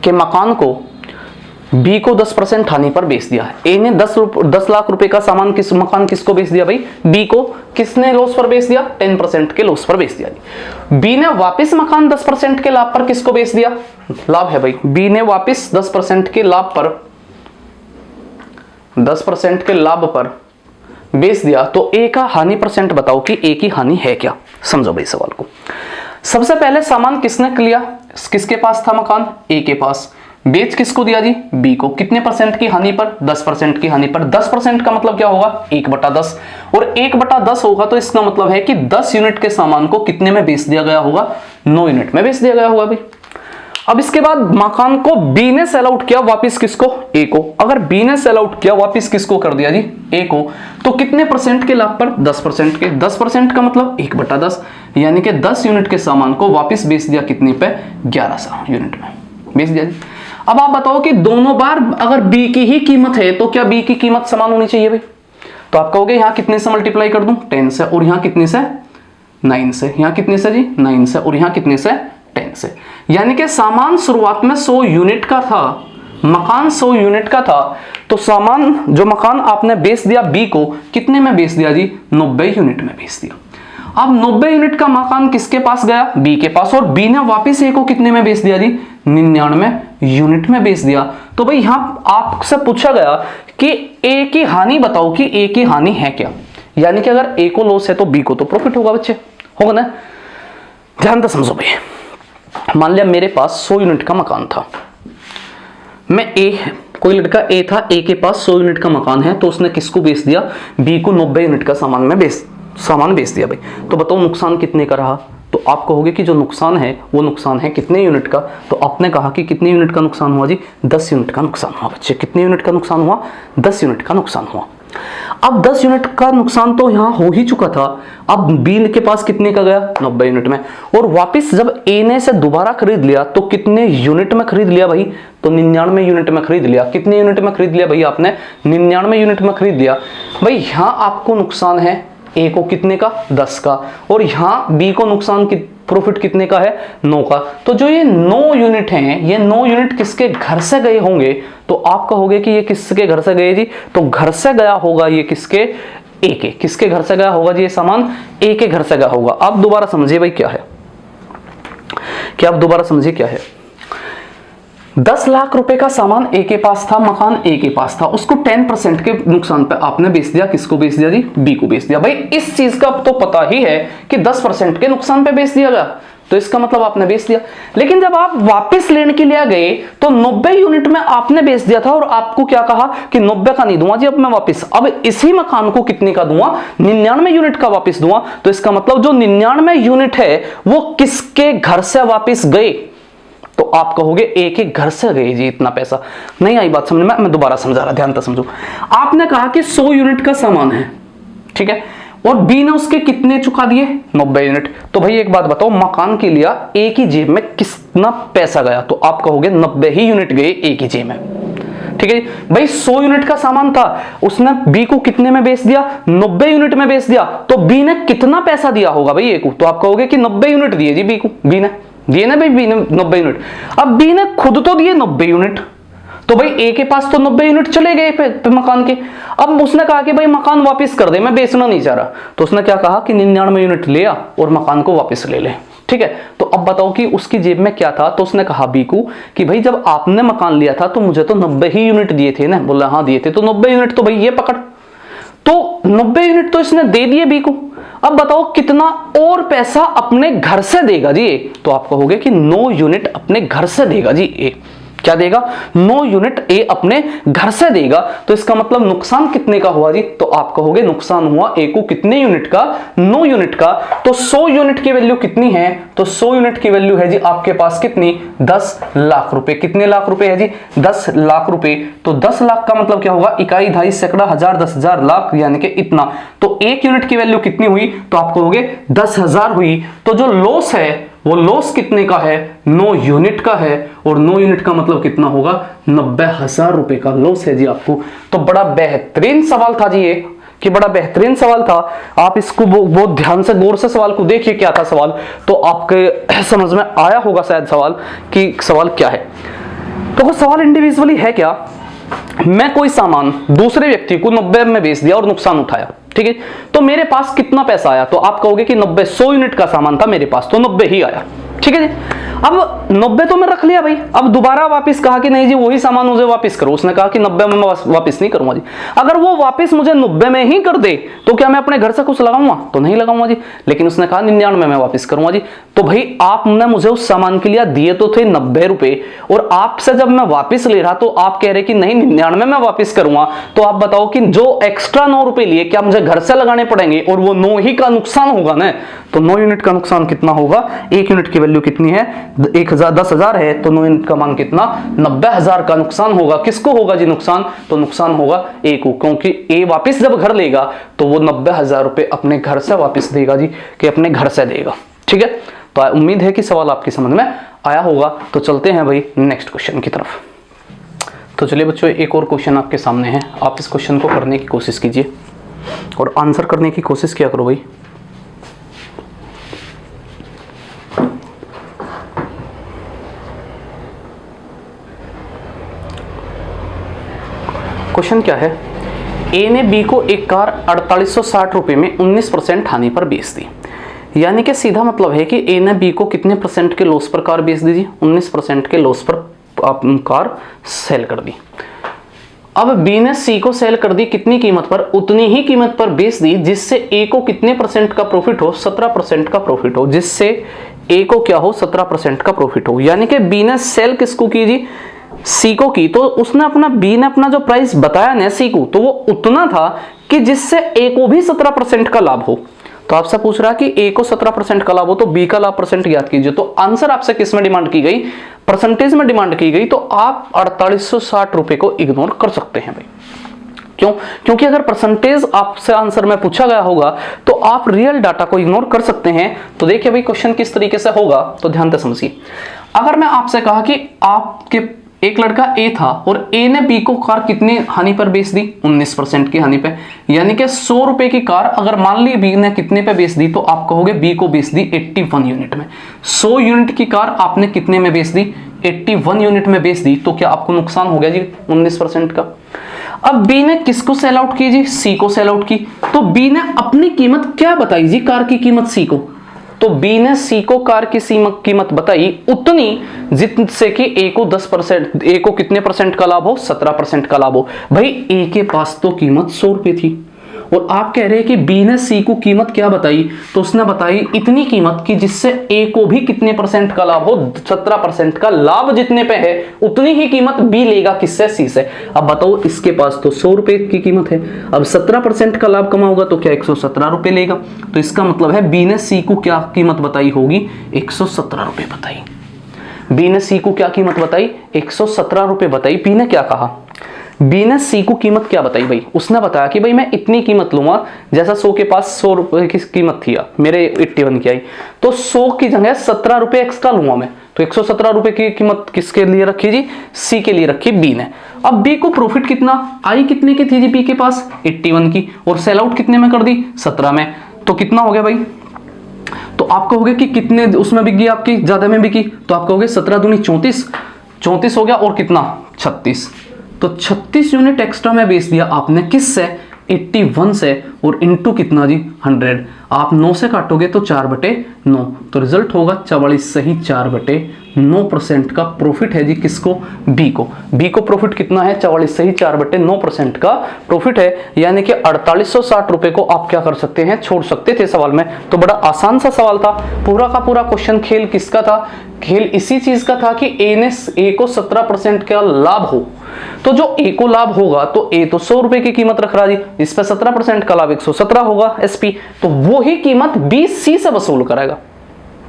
के मकान को बी को 10% हानि पर बेच दिया है। ए ने 10 लाख रुपए का सामान मकान किसको बेच दिया भाई, बी को। किसने लॉस पर बेच दिया, 10% के लॉस पर बेच दिया। बी ने वापस मकान 10% के लाभ पर किसको बेच दिया, लाभ है भाई, बी ने वापस 10% के लाभ पर 10% के लाभ पर बेच दिया। तो ए का हानि परसेंट बताओ कि ए की हानि है क्या। समझो भाई सवाल को। सबसे पहले सामान किसने लिया, किसके पास था मकान, ए के पास। बेच किसको दिया जी, बी को। कितने परसेंट की हानि पर, 10% की हानि पर। 10% का मतलब क्या होगा, 1/10, और 1/10 होगा तो इसका मतलब है कि 10 यूनिट के सामान को कितने में बेच दिया गया होगा, 9 यूनिट में बेच दिया गया होगा भाई। अब इसके बाद मकान को बी ने सेल आउट किया वापस किसको, ए को। अगर बी ने सेल आउट किया वापस किसको कर दिया जी, ए को, तो कितने परसेंट के लाभ पर, 10% के। 10% का मतलब 1/10, यानी कि 10 यूनिट के सामान को वापस बेच दिया कितने पे, 1100 यूनिट में बेच दिया जी। अब आप बताओ कि दोनों बार अगर बी की ही कीमत है तो क्या बी की कीमत समान होनी चाहिए भाई? तो आप कहोगे यहां कितने से मल्टीप्लाई कर दूं? 10 से, और यहां कितने से? 9 से। यहां कितने से जी? 9 से, और यहां कितने से? 10 से। यानी कि सामान शुरुआत में 100 यूनिट का था, मकान 100 यूनिट का था, तो सामान जो मकान आपने बेच दिया बी को, कितने में बेच दिया जी? 90 यूनिट में बेच दिया। अब 90 यूनिट का मकान किसके पास गया? बी के पास, और बी ने वापस ए को कितने में बेच दिया जी? 99 यूनिट में बेच दिया। तो भाई यहां आपसे पूछा गया कि ए की हानि बताओ कि ए की हानि है क्या, यानी कि अगर ए को लॉस है तो बी को तो प्रॉफिट होगा बच्चे, होगा ना? ध्यान से समझो भाई, मान लिया मेरे पास 100 यूनिट का मकान था, मैं ए, कोई लड़का ए था, ए के पास 100 यूनिट का मकान है, तो उसने किसको बेच दिया? बी को 90 यूनिट का सामान बेच दिया भाई। तो बताओ नुकसान कितने का रहा? तो आप कहोगे कि जो नुकसान है वो नुकसान है कितने यूनिट का? तो आपने कहा कि कितने यूनिट का नुकसान हुआ जी? 10 यूनिट का नुकसान हुआ बच्चे। कितने यूनिट का नुकसान हुआ? 10 यूनिट का नुकसान हुआ। अब 10 यूनिट का नुकसान तो यहां हो ही चुका था, अब बी के पास कितने का गया? 90 यूनिट में, और वापस जब ए ने से दोबारा खरीद लिया तो कितने यूनिट में खरीद लिया भाई? तो 99 यूनिट में खरीद लिया। कितने यूनिट में खरीद लिया भाई आपने? 99 यूनिट में खरीद लिया। भाई यहां आपको नुकसान है ए को कितने का? 10 का, और यहां बी को नुकसान प्रॉफिट कितने का है? 9 का। तो जो ये 9 यूनिट हैं, ये 9 यूनिट किसके घर से गए होंगे? तो आप कहोगे कि ये किसके घर से गए जी? तो घर से गया होगा ये किसके? ए के। किसके घर से गया होगा जी? ये सामान ए के घर से गया होगा। अब दोबारा समझिए भाई क्या है, क्या आप दोबारा समझिए क्या है। 10 लाख रुपए का सामान ए के पास था, मकान ए के पास था, उसको 10% के नुकसान पे आपने बेच दिया। किसको बेच दिया जी? बी को बेच दिया। भाई इस चीज का तो पता ही है कि 10% के नुकसान पे बेच दिया गया, तो इसका मतलब आपने बेच दिया। लेकिन जब आप वापस लेने के लिए गए तो 90 यूनिट में आपने बेच दिया था, और आपको क्या कहा कि 90 का नहीं दूंगा जी अब मैं वापस, अब इसी मकान को कितने का दूंगा? 99 यूनिट का वापस दूंगा। तो इसका मतलब जो 99 यूनिट है वो किसके घर से वापस गए? तो आप कहोगे ए के घर से गए जी। इतना पैसा नहीं आई बात समझ में? मैं दोबारा समझा रहा, ध्यान से समझो। आपने कहा कि 100 यूनिट का सामान है, ठीक है, और बी ने उसके कितने चुका दिए? 90 यूनिट। तो भाई एक बात बताओ, मकान के लिया ए की जेब में कितना पैसा गया? तो आप कहोगे 90 ही यूनिट गए ए की जेब में, ठीक है भाई। 100 यूनिट का सामान था, उसने बी को कितने में बेच दिया? 90 यूनिट में बेच दिया। तो बी ने कितना पैसा दिया होगा भाई ए को? तो आप कहोगे कि 90 यूनिट दिए जी बी को, बी ने दिए ना भाई, बी ने 90 यूनिट। अब बी ने खुद तो दिए 90 यूनिट, तो भाई ए के पास तो 90 यूनिट चले गए पे मकान के। अब उसने कहा कि भाई मकान वापस कर दे, मैं बेचना नहीं चाह रहा। तो उसने क्या कहा कि 99 यूनिट लिया और मकान को वापस ले ले, ठीक है। तो अब बताओ कि उसकी जेब में क्या था? तो उसने कहा बी को कि भाई जब आपने मकान लिया था तो मुझे तो 90 ही यूनिट दिए थे ना। बोला हाँ दिए थे। तो 90 यूनिट तो भाई ये पकड़, तो 90 यूनिट तो इसने दे दिए बी को। अब बताओ कितना और पैसा अपने घर से देगा जी ए? तो आप कहोगे कि 9 यूनिट अपने घर से देगा जी ए। क्या देगा? 9 यूनिट ए अपने घर से देगा। तो इसका मतलब नुकसान कितने का हुआ जी? तो आप कहोगे नुकसान हुआ ए को कितने यूनिट का? 9 यूनिट का। तो 100 यूनिट की वैल्यू कितनी है? तो 100 यूनिट की वैल्यू है जी आपके पास कितनी? 10 लाख रुपए। कितने लाख रुपए है जी? 10 लाख रुपए। तो 10 लाख का मतलब क्या होगा? इकाई, दहाई, सैकड़ा, हजार, 10,000, लाख, यानी कि इतना। तो 1 यूनिट की वैल्यू कितनी हुई? तो आप कहोगे 10,000 हुई। तो जो लॉस है वो लॉस कितने का है? 9 यूनिट का है, और 9 यूनिट का मतलब कितना होगा? 90,000 रुपए का लॉस है जी आपको। तो बड़ा बेहतरीन सवाल था जी ये, कि बड़ा बेहतरीन सवाल था। आप इसको बहुत ध्यान से गौर से सवाल को देखिए क्या था सवाल, तो आपके समझ में आया होगा शायद सवाल कि सवाल क्या है। तो वो सवाल इंडिविजुअली है क्या? मैं कोई सामान दूसरे व्यक्ति को 90 में बेच दिया और नुकसान उठाया, ठीक है, तो मेरे पास कितना पैसा आया? तो आप कहोगे कि 90, 100 यूनिट का सामान था मेरे पास तो 90 ही आया, ठीक है जी। अब 90 तो मैं रख लिया भाई। अब दोबारा वापस कहा कि नहीं जी वही सामान मुझे वापस करो। उसने कहा कि 90 में मैं वापस नहीं करूंगा जी। अगर वो वापस मुझे 90 में ही कर दे तो क्या मैं अपने घर से कुछ लगाऊंगा? तो नहीं लगाऊंगा जी। लेकिन उसने कहा 99 में वापस करूंगा जी। तो भाई आपने मुझे उस सामान के लिए दिए तो थे 90 रुपए, और आपसे जब मैं वापस ले रहा तो आप कह रहे कि नहीं 99 में वापस करूंगा। तो आप बताओ कि जो एक्स्ट्रा 9 रुपए लिए क्या मुझे घर से लगाने पड़ेंगे? और वो 9 ही का नुकसान होगा ना। तो 9 यूनिट का नुकसान कितना होगा? 1 यूनिट की वैल्यू कितनी है? 10,000 है, तो 9 यूनिट का मान कितना? 90,000 का नुकसान होगा। किसको होगा जी नुकसान? तो नुकसान होगा ए को, क्योंकि ए वापस जब घर लेगा तो वो 90,000 रुपए अपने घर से वापस देगा जी, कि अपने घर से देगा, ठीक है। तो उम्मीद है कि सवाल आपकी समझ में आया होगा। तो चलते हैं भाई नेक्स्ट क्वेश्चन की तरफ। तो चलिए बच्चों, एक और क्वेश्चन आपके सामने है। आप इस क्वेश्चन को करने की कोशिश कीजिए और आंसर करने की कोशिश किया करो भाई। क्वेश्चन क्या है? ए ने बी को एक कार 4860 रुपए में 19% हानि पर बेच दी। यानी कि सीधा मतलब है कि ए ने बी को कितने परसेंट के लॉस पर कार बेच दी जी? 19% के लॉस पर कार सेल कर दी। अब बी ने सी को सेल कर दी कितनी कीमत पर? उतनी ही कीमत पर बेच दी जिससे ए को कितने परसेंट का प्रॉफिट हो? 17% का प्रॉफिट हो। जिससे ए को क्या हो? 17% का प्रॉफिट हो। यानी कि बी ने सेल किसको की जी? सी को की। तो उसने अपना बी ने अपना जो प्राइस बताया ना सी को, तो वो उतना था कि जिससे ए को भी 17% का लाभ हो। तो आपसे पूछ रहा है कि ए को 17% का लाभ हो तो बी का लाभ परसेंट ज्ञात कीजिए। तो आंसर आपसे किस में डिमांड की गई? परसेंटेज में डिमांड की गई। तो आप 4860 रुपए को इग्नोर कर सकते हैं भाई। क्यों? क्योंकि अगर परसेंटेज आपसे आंसर में पूछा गया होगा तो आप रियल डाटा को इग्नोर कर सकते हैं। तो देखिए भाई क्वेश्चन किस तरीके से होगा, तो ध्यान से समझिए। अगर मैं आपसे कहा कि आपके एक लड़का ए था और ए ने बी को कार कितनी हानि पर बेच दी? 19% की हानि पे। यानी कि 100 रुपए की कार अगर मान ली बी ने कितने पे बेच दी, तो आप कहोगे बी को बेच दी 81 यूनिट में। 100 यूनिट की कार आपने कितने में बेच दी? 81 यूनिट में बेच दी। तो क्या आपको नुकसान हो गया जी 19% का? अब बी ने किसको सेल आउट की जी? सी को सेल आउट की। तो बी ने अपनी कीमत क्या बताई जी? कार की कीमत सी को। तो बी ने सी को कार की कीमत बताई उतनी जिससे कि ए को 10%, ए को कितने परसेंट का लाभ हो? 17% का लाभ हो। भाई ए के पास तो कीमत 100 रुपए थी और आप कह रहे हैं कि बी ने सी को कीमत क्या बताई? तो उसने बताई इतनी कीमत की जिससे ए को भी कितने परसेंट का लाभ हो? 17% का लाभ जितने पे है उतनी ही कीमत बी लेगा किससे? सी से। अब बताओ, इसके पास तो 100 रुपए की कीमत है, अब 17% का लाभ कमाओगा तो क्या 117 रुपए लेगा। तो इसका मतलब है बी ने सी को क्या कीमत बताई होगी? 117 रुपए बताई। बी ने सी को क्या कीमत बताई? 117 रुपए बताई। बी ने क्या कहा? बी ने सी को कीमत क्या बताई भाई? उसने बताया कि भाई मैं इतनी कीमत लूंगा, जैसा 100 के पास 100 रुपए की कीमत थी, मेरे 81 की आई, तो 100 की जगह 17 रुपए एक्स्ट्रा लूंगा मैं। तो 117 रुपए की कीमत किसके लिए रखी जी? सी के लिए रखी बी ने। अब बी को प्रॉफिट कितना आई? कितने की थी जी बी के पास? 81 की। और सेल आउट कितने में कर दी? 17 में। तो कितना हो गया भाई? तो आप कहोगे कि कितने उसमें बिक गई आपकी, ज्यादा में बिकी? तो आप कहोगे 17 दूनी 34, 34 हो गया और कितना? 36। तो 36 यूनिट एक्स्ट्रा में बेच दिया आपने किससे? 81 से। और इनटू कितना जी? 100। आप 9 से काटोगे तो 4/9, तो रिजल्ट होगा 44 सही 4/9% का प्रॉफिट है जी किसको? बी को। बी को प्रॉफिट कितना है? 44 सही 4/9% का प्रॉफिट है। यानी कि 4860 रुपए को आप क्या कर सकते हैं? छोड़ सकते थे सवाल में। तो बड़ा आसान सा सवाल था। पूरा का पूरा क्वेश्चन खेल किसका था? खेल इसी चीज का था कि ए को 17% का लाभ हो। तो जो ए को लाभ होगा तो ए तो 100 रुपए की कीमत रख रहा जी, इस पे 17% का लाभ 117 होगा एसपी, तो वो ही कीमत बी सी से वसूल करेगा।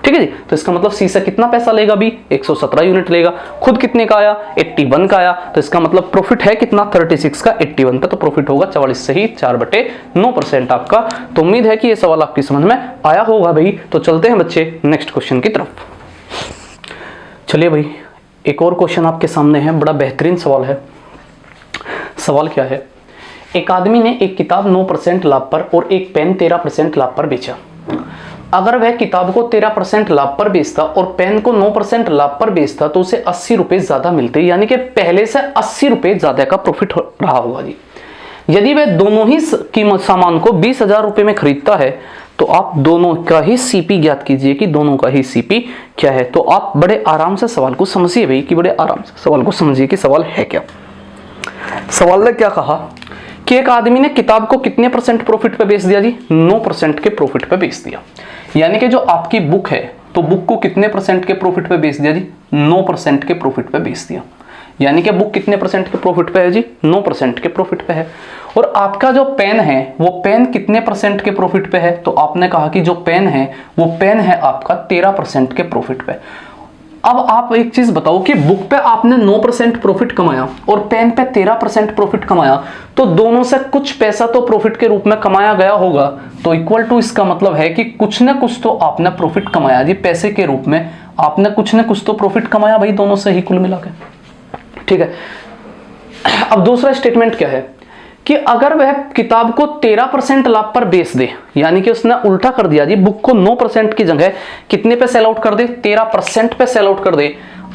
ठीक है जी। तो इसका मतलब सी से कितना पैसा लेगा बी? 117 यूनिट लेगा। खुद कितने का आया? 81 का आया। तो इसका मतलब प्रॉफिट है कितना? 36 का 81 पे, तो प्रॉफिट होगा 44 सही 4/9% आपका। तो उम्मीद है कि ये सवाल आपकी समझ में आया होगा भाई। तो चलते हैं बच्चे नेक्स्ट क्वेश्चन की तरफ। चलिए भाई, एक और क्वेश्चन आपके सामने है, बड़ा बेहतरीन सवाल है। सवाल क्या है? एक आदमी ने एक किताब 9% लाभ पर और एक पेन 13% लाभ पर बेचा। अगर वह किताब को 13% लाभ पर बेचता और पेन को 9% लाभ पर बेचता तो उसे 80 रुपए ज्यादा मिलते, यानी कि पहले से 80 रुपए ज्यादा का प्रॉफिट रहा होगा जी। यदि वह दोनों ही कीमत सामान को 20,000 रुपए में खरीदता है तो आप दोनों का ही सीपी ज्ञात कीजिए कि दोनों का ही सीपी क्या है। तो आप बड़े आराम से सवाल को समझिए भाई, कि बड़े आराम से सवाल को समझिए कि सवाल है क्या। सवाल ने क्या कहा कि एक आदमी ने किताब को कितने % प्रॉफिट पे बेच दिया जी? 9% के प्रॉफिट पे बेच दिया। यानी कि जो आपकी बुक है तो बुक को कितने % के प्रॉफिट पे बेच दिया जी? 9% के प्रॉफिट पे बेच दिया। यानी कि बुक कितने % के प्रॉफिट पे है जी? 9% के प्रॉफिट पे है। और आपका जो पेन है वो पेन कितने % के प्रॉफिट पे है? तो आपने कहा कि जो पेन है वो पेन है आपका 13% के प्रॉफिट पे। अब आप एक चीज बताओ कि बुक पे आपने 9% प्रॉफिट कमाया और पेन पे 13% प्रॉफिट कमाया, तो दोनों से कुछ पैसा तो प्रॉफिट के रूप में कमाया गया होगा। तो इक्वल टू इसका मतलब है कि कुछ ना कुछ तो आपने प्रॉफिट कमाया जी, पैसे के रूप में आपने कुछ ना कुछ तो प्रॉफिट कमाया भाई, दोनों से ही कुल मिला के। ठीक है। अब दूसरा स्टेटमेंट क्या है कि अगर वह किताब को 13% लाभ पर बेच दे, यानी कि उसने उल्टा कर दिया जी, बुक को 9% की जगह कितने पे सेल आउट कर दे, 13% पे सेल आउट कर दे।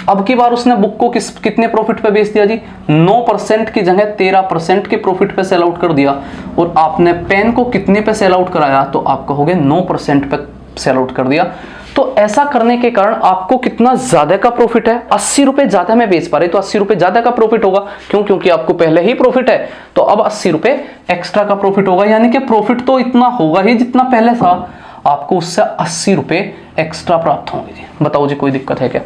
अब की बार उसने बुक को कितने प्रॉफिट पे बेच दिया जी, 9% की जगह 13% के प्रॉफिट पे सेल आउट कर दिया। और आपने पेन को कितने पे सेल आउट कराया, तो आप कहोगे 9% पे सेल आउट कर दिया। तो ऐसा करने के कारण आपको कितना ज्यादा का प्रॉफिट है, 80 रुपए ज्यादा में बेच पा रहे, तो 80 रुपए ज्यादा का प्रॉफिट होगा। क्यों? क्योंकि आपको पहले ही प्रॉफिट है, तो अब 80 रुपए एक्स्ट्रा का प्रॉफिट होगा, यानी कि प्रॉफिट तो इतना होगा ही जितना पहले था, आपको उससे 80 रुपए एक्स्ट्रा प्राप्त होंगे जी। बताओ जी, कोई दिक्कत है क्या?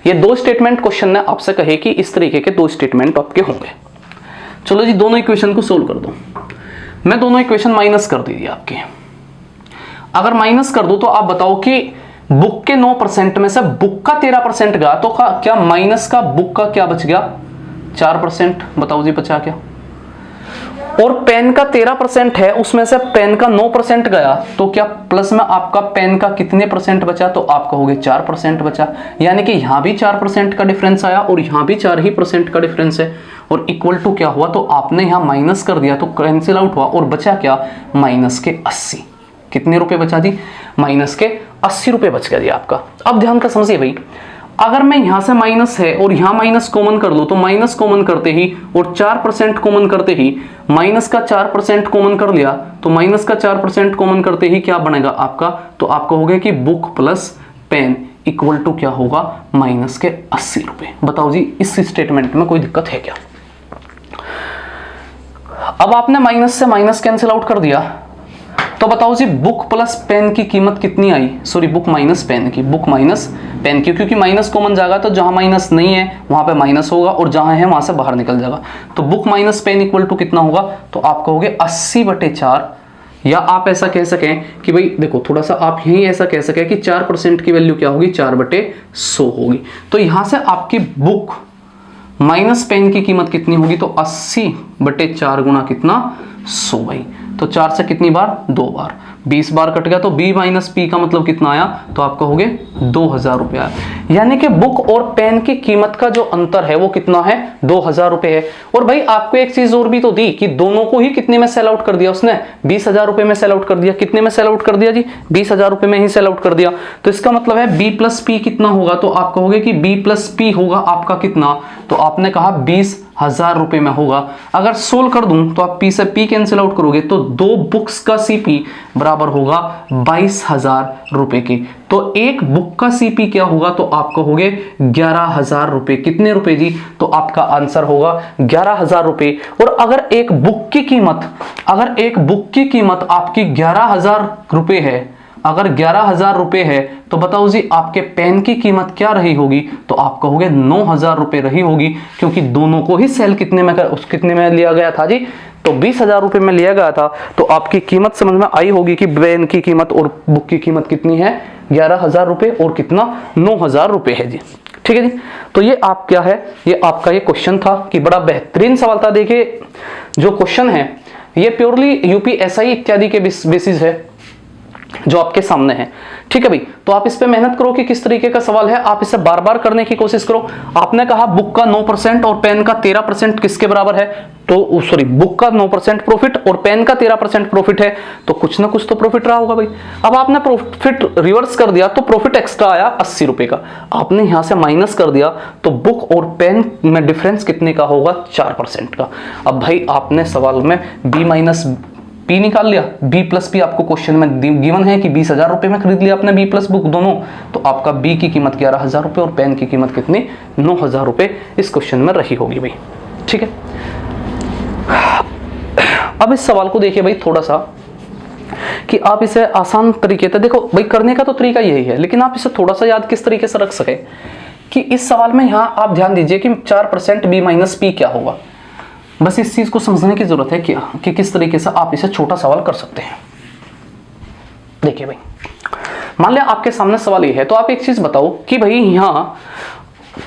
ये दो स्टेटमेंट क्वेश्चन ने आपसे कहे कि इस तरीके के दो स्टेटमेंट आपके होंगे। चलो जी, दोनों इक्वेशन को सोल्व कर दो। मैं दोनों इक्वेशन माइनस कर दीजिए आपके। अगर माइनस कर दो तो आप बताओ कि बुक के 9% में से बुक का 13% गया, तो क्या माइनस का बुक का क्या बच गया, 4%। बताओ जी, बचा क्या? और पेन का 13% है, उसमें से पेन का 9% गया, तो क्या प्लस में आपका पेन का कितने परसेंट बचा, तो आप कहोगे 4% बचा। यानी कि यहां भी 4% का डिफरेंस आया और यहां भी 4% का डिफरेंस है। और इक्वल टू क्या हुआ, तो आपने यहां माइनस कर दिया तो कैंसिल आउट हुआ और बचा क्या, माइनस के 80। कितने रुपए बचा जी, माइनस के 80 रुपए बच गया जी आपका। अब ध्यान का समझिए भाई, अगर मैं यहां से माइनस है और यहां माइनस कॉमन कर लो, तो माइनस कॉमन करते ही और 4% कॉमन करते ही, माइनस का 4% कॉमन कर लिया, तो माइनस का 4% कॉमन करते ही क्या बनेगा आपका, तो आप कहोगे कि book plus pen equal to क्या होगा, माइनस के 80 रुपए। बताओ जी, इस स्टेटमेंट में कोई दिक्कत है क्या? अब आपने माइनस से माइनस कैंसिल आउट कर दिया, तो बताओ जी, बुक प्लस पेन की कीमत कितनी आई, सॉरी बुक माइनस पेन की, बुक माइनस पेन की, क्योंकि माइनस कॉमन जाएगा तो जहां माइनस नहीं है वहां पे माइनस होगा और जहां है वहां से बाहर निकल जाएगा। तो book minus pen equal to कितना होगा, तो आप कहोगे 80/4, या आप ऐसा कह सकें कि भाई देखो, थोड़ा सा आप यही ऐसा कह सकें कि 4% की वैल्यू क्या होगी, 4/100 होगी। तो यहां से आपकी बुक माइनस पेन की कीमत कितनी होगी, तो 80/4 गुना कितना, 100 भाई। तो 4 से कितनी बार, 2 बार, 20 बार कट गया, तो b माइनस पी का मतलब कितना आया, तो आप कहोगे 2000 रुपये आया। यानी कि बुक और पेन की कीमत का जो अंतर है वो कितना है, 2000 रुपये है। और भाई आपको एक चीज और भी तो दी कि दोनों को ही कितने में सेल आउट कर दिया, उसने 20,000 रुपये में सेल आउट कर दिया। कितने में सेल आउट कर दिया जी, 20,000 रुपये में ही सेल आउट कर दिया। तो इसका मतलब है b प्लस पी कितना होगा, तो आप कहोगे कि b प्लस पी होगा आपका कितना, तो आपने कहा 20,000 रुपये में होगा। अगर सोल्व कर दूं तो आप p से p कैंसिल आउट करोगे, तो 2 बुक्स का cp बराबर होगा 22,000 रुपए के। तो एक बुक का cp क्या होगा, तो आप कहोगे 11,000 रुपए। कितने रुपए जी, तो आपका आंसर होगा 11,000 रुपए। और अगर एक बुक की कीमत आपकी 11,000 रुपए है, अगर 11,000 रुपए है, तो बताओ जी आपके पेन की कीमत क्या रही होगी, तो आप कहोगे 9,000 रुपए रही होगी, क्योंकि दोनों को ही सेल कितने में लिया गया था जी, तो 20,000 रुपए में लिया गया था। तो आपकी कीमत समझ में आई होगी कि पेन की कीमत और बुक की कीमत कितनी है, 11,000 रुपए और कितना, 9,000 रुपए है जी। ठीक है जी। तो ये आप क्या है, ये आपका ये क्वेश्चन था कि बड़ा बेहतरीन सवाल था। देखिए जो क्वेश्चन है ये प्योरली यूपीएसआई इत्यादि के बेसिस है जो आपके सामने है। ठीक है भाई, तो आप इस पे मेहनत करो कि किस तरीके का सवाल है, आप इसे बार बार करने की कोशिश करो। आपने कहा बुक का 9% और पेन का 13% किसके बराबर है, तो सॉरी बुक का 9% प्रॉफिट और पेन का 13% प्रॉफिट है, तो कुछ ना कुछ तो प्रॉफिट रहा होगा भाई। अब आपने प्रॉफिट रिवर्स कर दिया तो प्रॉफिट एक्स्ट्रा आया 80 रुपए का, आपने यहां से माइनस कर दिया तो बुक और पेन में डिफरेंस कितने का होगा, 4% का। अब भाई आपने सवाल में b माइनस पी निकाल लिया, b प्लस पी आपको क्वेश्चन में गिवन है कि 20,000 रुपए में खरीद लिया आपने b प्लस बुक दोनों, तो आपका b की कीमत 11,000 रुपए और पेन की कीमत कितनी, 9,000 रुपए इस क्वेश्चन में रही होगी भाई। ठीक है, अब इस सवाल को देखिए भाई थोड़ा सा कि आप इसे आसान तरीके से देखो भाई, करने का तो तरीका यही है, लेकिन आप इसे थोड़ा सा याद किस तरीके से रख सके कि इस सवाल में यहां आप ध्यान दीजिए कि 4% b माइनस पी क्या होगा। बस इस चीज को समझने की जरूरत है कि किस तरीके से आप इसे छोटा सवाल कर सकते हैं। देखिए भाई, मान लिया आपके सामने सवाल ये है, तो आप एक चीज बताओ कि भाई यहां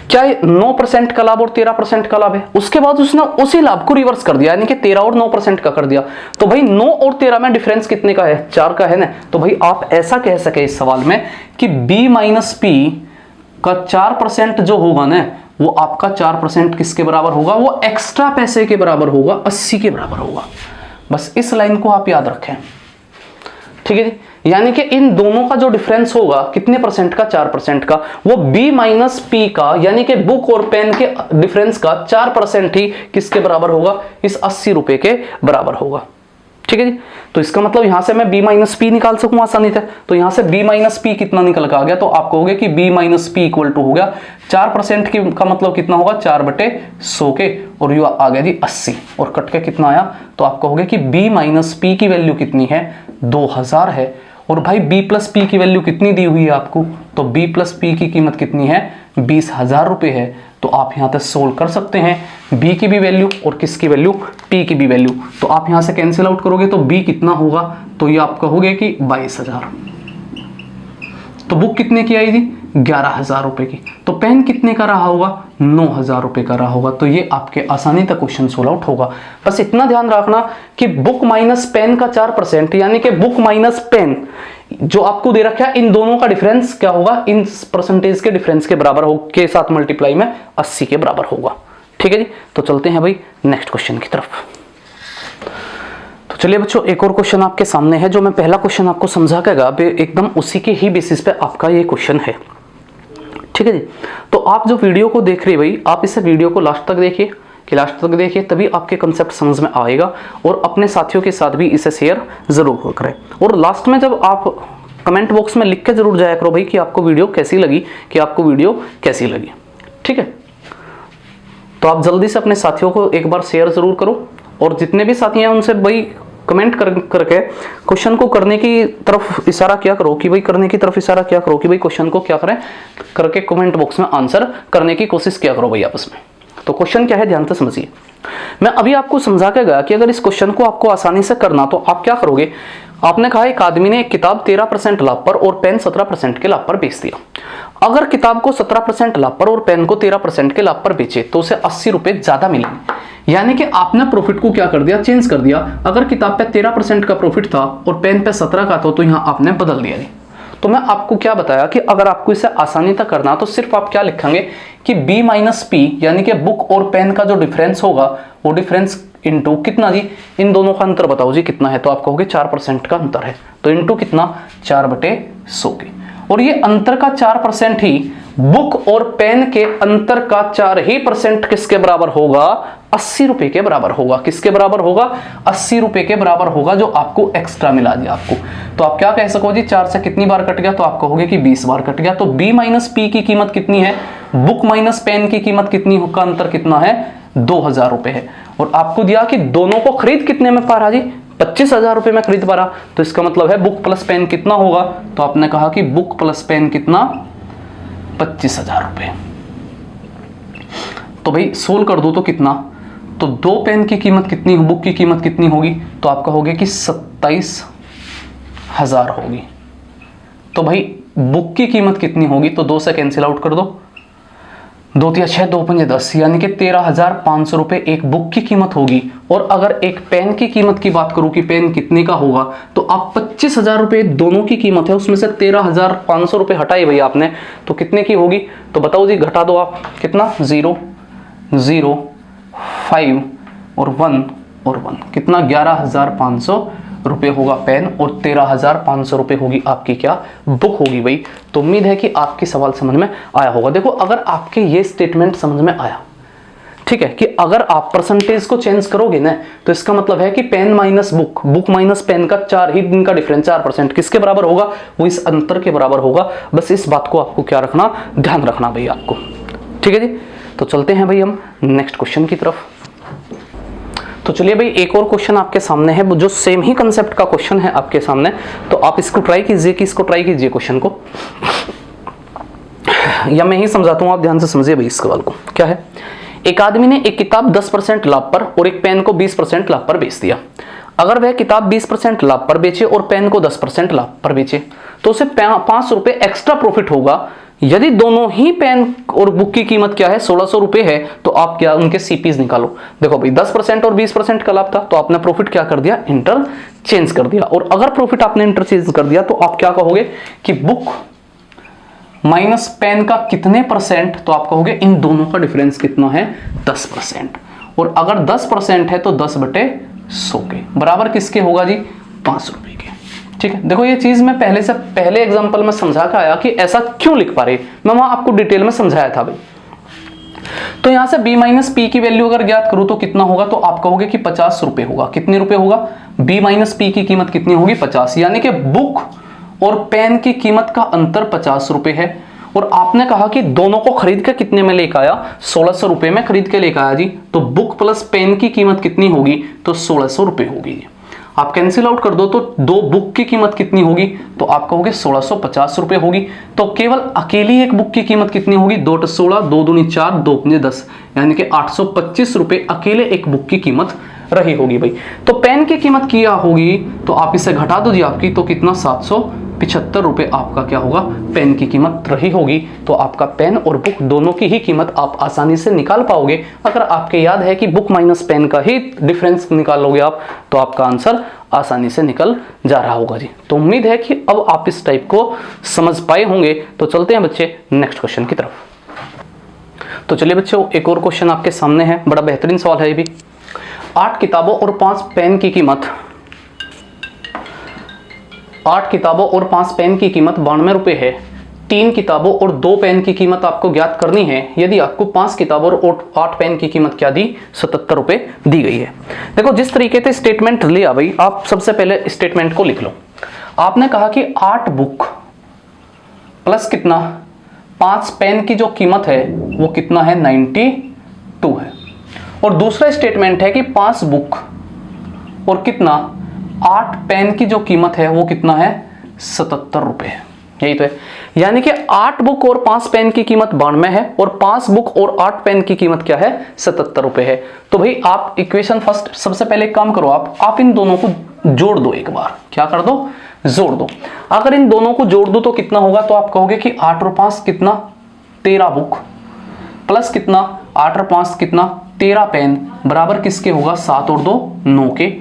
क्या 9% का लाभ और 13% का लाभ है, उसके बाद उसने उसी लाभ को रिवर्स कर दिया, यानी कि 13 और 9% का कर दिया। तो भाई 9 और 13 में डिफरेंस कितने का है, 4 का है ना। तो भाई आप ऐसा कह सके इस सवाल में कि b माइनस पी का 4% जो होगा ना, वो आपका 4% किसके बराबर होगा, वो एक्स्ट्रा पैसे के बराबर होगा, 80 के बराबर होगा। बस इस लाइन को आप याद रखें, ठीक है जी। यानी कि इन दोनों का जो डिफरेंस होगा कितने परसेंट का, 4% का, वो B माइनस P का यानी कि बुक और पेन के डिफरेंस का 4% ही किसके बराबर होगा, इस 80 रुपए के बराबर होगा, ठीक है जी। तो इसका मतलब यहां से मैं B माइनस पी निकाल सकूं आसानी से। तो यहां से B माइनस पी कितना निकल के आ गया, तो आप कहोगे कि B minus P equal to हो गया 4% की का मतलब कितना होगा, 4/100 के, और ये आ गया जी 80, और कट के कितना आया, तो आप कहोगे कि B माइनस पी की वैल्यू कितनी है, 2000 है। और भाई B प्लस पी की वैल्यू कितनी दी हुई है आपको, तो B प्लस पी की कीमत कितनी है, 20,000 रुपए है। तो आप यहां तक सोल्व कर सकते हैं, B की भी वैल्यू और किसकी वैल्यू, P की भी वैल्यू। तो आप यहां से कैंसिल आउट करोगे तो B कितना होगा, तो ये आप कहोगे कि 22,000। तो बुक कितने की आई जी, 11,000 रुपए की। तो पेन कितने का रहा होगा, 9,000 रुपए का रहा होगा। तो ये आपके आसानी तक क्वेश्चन सोल्व आउट होगा। बस इतना ध्यान रखना कि बुक माइनस पेन का 4%, यानी कि बुक माइनस पेन जो आपको दे रखा है, इन दोनों का डिफरेंस क्या होगा, इन परसेंटेज के डिफरेंस के बराबर हो के साथ मल्टीप्लाई में 80 के बराबर होगा, ठीक है जी। तो चलते हैं भाई नेक्स्ट क्वेश्चन की तरफ। तो चलिए बच्चों, एक और क्वेश्चन आपके सामने है, जो मैं पहला क्वेश्चन आपको समझा के गया एकदम उसी के ही बेसिस पे आपका ये क्वेश्चन है, ठीक है जी। तो आप जो वीडियो को देख रहे हैं भाई, आप इसे वीडियो को लास्ट तक देखिए, कि लास्ट तक देखिए तभी आपके कंसेप्ट समझ में आएगा, और अपने साथियों के साथ भी इसे शेयर जरूर करें। और लास्ट में जब आप कमेंट बॉक्स में लिख के जरूर जाया करो भाई कि आपको वीडियो कैसी लगी, कि आपको वीडियो कैसी लगी, ठीक है। तो आप जल्दी से अपने साथियों को एक बार शेयर जरूर करो, और जितने भी साथी हैं उनसे भाई कमेंट करके क्वेश्चन को करने की तरफ इशारा क्या करो, कि भाई करने की तरफ इशारा क्या करो, कि भाई क्वेश्चन को क्या करें करके कमेंट बॉक्स में आंसर करने की कोशिश क्या करो भाई आपस में। तो क्वेश्चन क्या है, ध्यान से समझिए। मैं अभी आपको समझा के गया कि अगर इस क्वेश्चन को आपको आसानी से करना, तो आप क्या करोगे। आपने कहा एक आदमी ने एक किताब 13% लाभ पर और पेन 17% के लाभ पर बेच दिया। अगर किताब को 17% लाभ पर और पेन को 13% के लाभ पर बेचे तो उसे 80 रुपए ज्यादा मिलेंगे। यानी कि आपने प्रॉफिट को क्या कर दिया, चेंज कर दिया। अगर किताब पे 13% का प्रॉफिट था और पेन पे 17 का था, तो यहां आपने बदल दिया। तो मैं आपको क्या बताया कि अगर आपको इसे आसानी तक करना, तो सिर्फ आप क्या लिखेंगे कि B माइनस पी, यानी कि बुक और पेन का जो डिफरेंस होगा, वो डिफरेंस इंटू कितना जी, इन दोनों का अंतर बताओ जी कितना है, तो आप कहोगे 4% का अंतर है, तो इंटू कितना, 4/100 के। और ये अंतर का 4% ही बुक और पेन के अंतर का 4% किसके बराबर होगा, 80 रुपए के बराबर होगा। किसके बराबर होगा, 80 रुपए के बराबर होगा, जो आपको एक्स्ट्रा मिला जी आपको। तो आप क्या कह सको जी, 4 से कितनी बार कट गया, तो आप कहोगे कि 20 बार कट गया। तो B माइनस पी की कीमत कितनी है, बुक माइनस पेन की कीमत कितनी का अंतर कितना है, 2,000 रुपए है। और आपको दिया कि दोनों को खरीद कितने में पा रहा जी, 25,000 रुपए में खरीद पा रहा। तो इसका मतलब है बुक प्लस पेन कितना होगा, तो आपने कहा कि बुक प्लस पेन कितना, 25,000 रुपए। तो भाई सोल्व कर दो तो कितना, तो 2 पेन की कीमत कितनी, बुक की कीमत कितनी होगी, तो आप कहोगे कि 27,000 होगी। तो भाई बुक की कीमत कितनी होगी, तो 2 से कैंसिल आउट कर दो, 2 3 6 2 5 10, यानी कि 13,500 रुपए एक बुक की कीमत होगी। और अगर एक पेन की कीमत की बात करूं कि पेन कितने का होगा, तो आप 25,000 रुपए दोनों की कीमत है, उसमें से 13,500 रुपए हटाए भैया आपने, तो कितने की होगी, तो बताओ जी, घटा दो आप कितना, 0 0 5 और 1 और 1, कितना 11,500 रुपए होगा पेन, और 13,500 रुपए होगी आपकी क्या, बुक होगी भाई। तो उम्मीद है कि आपकी सवाल समझ में आया होगा। देखो अगर आपके ये स्टेटमेंट समझ में आया, ठीक है, कि अगर आप परसेंटेज को चेंज करोगे ना, तो इसका मतलब है कि pen minus book, book minus pen का 4 ही दिन का डिफरेंस 4% किसके बराबर होगा, वो इस अंतर के बराबर होगा। बस इस बात को आपको क्या रखना, ध्यान रखना भाई आपको, ठीक है जी। तो चलते हैं भाई हम नेक्स्ट क्वेश्चन की तरफ। तो चलिए भाई एक और क्वेश्चन आपके सामने है, जो सेम ही कंसेप्ट का क्वेश्चन है आपके सामने। तो आप इसको ट्राई कीजिए, कि इसको ट्राई कीजिए क्वेश्चन को, या मैं ही समझाता हूं, आप ध्यान से समझिए भाई इस सवाल को। क्या है, एक आदमी ने एक किताब 10% लाभ पर और एक पेन को 20% लाभ पर बेच दिया। अगर वह किताब 20% लाभ पर बेचे और पेन को 10% लाभ पर बेचे, तो उसे 5 रुपए एक्स्ट्रा प्रॉफिट होगा। यदि दोनों ही पेन और बुक की कीमत क्या है, 1600 रुपए है, तो आप क्या उनके सीपीज निकालो। देखो भाई 10% और 20% का लाभ था, तो आपने प्रॉफिट क्या कर दिया, इंटरचेंज कर दिया। और अगर प्रॉफिट आपने इंटरचेंज कर दिया, तो आप क्या कहोगे कि बुक माइनस पेन का कितने परसेंट, तो आप कहोगे इन दोनों का डिफरेंस कितना है 10%। और अगर 10% है तो 10/100 के बराबर किसके होगा जी 5 रुपए के। ठीक है, देखो ये चीज मैं पहले एग्जांपल में समझा के आया कि ऐसा क्यों लिख पा रहे, मैं वहां आपको डिटेल में समझाया था भाई। तो यहां से b माइनस पी की वैल्यू अगर ज्ञात करूं तो कितना होगा, तो आप कहोगे कि 50 रुपए होगा। कितने रुपए होगा, b माइनस पी की कीमत कितनी होगी 50, यानी कि बुक और पेन की कीमत का अंतर 50 रुपए है। और आपने कहा कि दोनों को खरीद के कितने में लेकर आया, 1600 रुपए में खरीद के लेकर आया जी। तो बुक प्लस पेन की कीमत कितनी होगी, तो 1600 रुपए होगी। आप कैंसिल आउट कर दो तो दो बुक की कीमत कितनी होगी, तो आप कहोगे 1650 रुपए होगी। तो केवल अकेली एक बुक की कीमत कितनी होगी, 2 × 16, 2 दूनी 4, 2 × 10, यानी कि 825 रुपए अकेले एक बुक की कीमत रही होगी भाई। तो पेन की कीमत क्या होगी, तो आप इसे घटा दो जी आपकी, तो कितना 775 रुपए आपका क्या होगा पेन की कीमत रही होगी। तो आपका पेन और बुक दोनों की ही कीमत आप आसानी से निकाल पाओगे। अगर आपके याद है कि बुक माइनस पेन का ही डिफरेंस निकालोगे आप, तो आपका आंसर आसानी से निकल जा रहा होगा जी। तो उम्मीद है कि अब आप इस टाइप को समझ पाए होंगे। तो चलते हैं बच्चे नेक्स्ट क्वेश्चन की तरफ। तो चलिए बच्चों, एक और क्वेश्चन आपके सामने है, बड़ा बेहतरीन सवाल है ये भी। 8 किताबों और 5 पेन की कीमत 8 किताबों और 5 पेन की कीमत 92 रुपए है। 3 किताबों और 2 पेन की कीमत आपको ज्ञात करनी है। यदि आपको 5 किताबों और 8 पेन की कीमत क्या दी, 77 रुपए दी गई है। देखो जिस तरीके से स्टेटमेंट लिया भाई, आप सबसे पहले स्टेटमेंट को लिख लो। आपने कहा कि 8 बुक प्लस कितना 5 पेन की जो कीमत है वो कितना है 92 है। और दूसरा स्टेटमेंट है कि 5 बुक और कितना 8 पेन की जो कीमत है वो कितना है 77 रुपए है। यही तो है, यानी कि 8 बुक और 5 पेन की कीमत 92 है और 5 बुक और 8 पेन की कीमत क्या है 77 रुपए है। तो भाई आप इक्वेशन फर्स्ट सबसे पहले एक काम करो, आप इन दोनों को जोड़ दो एक बार। क्या कर दो, जोड़ दो। अगर इन दोनों को जोड़ दो तो कितना होगा, तो आप कहोगे कि 8 और 5 कितना 13 बुक प्लस कितना 8 और 5 कितना 13 पेन बराबर किसके होगा 7 और 2 9 के।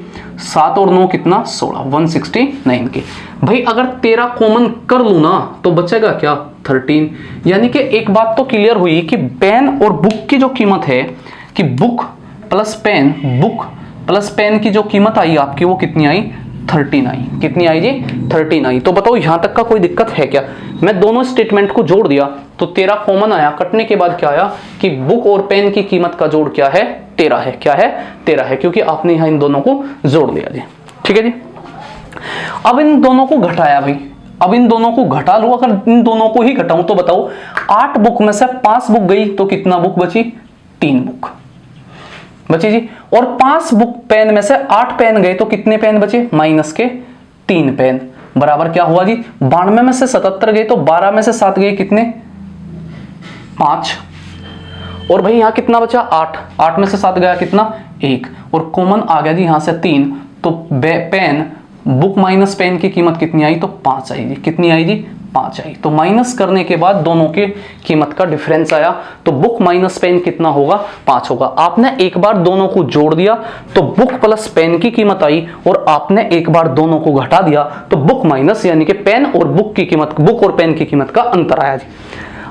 7 और 9 कितना 16, 169 के। भाई अगर 13 कॉमन कर लूं ना तो बचेगा क्या 13। यानी कि एक बात तो क्लियर हुई कि पेन और बुक की जो कीमत है कि बुक प्लस पेन की जो कीमत आई आपकी वो कितनी आई 13 आई। कितनी आई जी 13 आई। तो बताओ यहां तक का कोई दिक्कत है क्या। मैं दोनों स्टेटमेंट को जोड़ दिया तो 13 कॉमन आया, कटने के बाद क्या आया कि बुक और पेन की कीमत का जोड़ क्या है 13 है। क्या है 13 है, क्योंकि आपने यहां इन दोनों को जोड़ दिया जी। ठीक है जी। अब इन दोनों को घटाया भाई, अब इन दोनों को घटा लो। अगर इन दोनों को ही घटाऊं तो बताओ 8 बुक में से 5 बुक गई तो कितना बुक बची 3 बुक बची जी। और 5 बुक पेन में से 8 पेन गए तो कितने पेन बचे माइनस के 3 पेन बराबर क्या हुआ जी 92 में से 77 गए तो 12 में से 7 गए कितने 5। और भाई यहां कितना बचा 8 में से 7 गया कितना 1 और कॉमन आ गया जी यहां से 3। तो पेन बुक माइनस पेन की कीमत कितनी आई तो 5 आई जी। कितनी आई जी 5 आई। तो माइनस करने के बाद दोनों की कीमत का डिफरेंस आया तो बुक माइनस पेन कितना होगा 5 होगा। आपने एक बार दोनों को जोड़ दिया तो बुक प्लस पेन की कीमत आई और आपने एक बार दोनों को घटा दिया तो बुक माइनस यानी कि पेन और बुक की कीमत, बुक और पेन की कीमत का अंतर आया जी।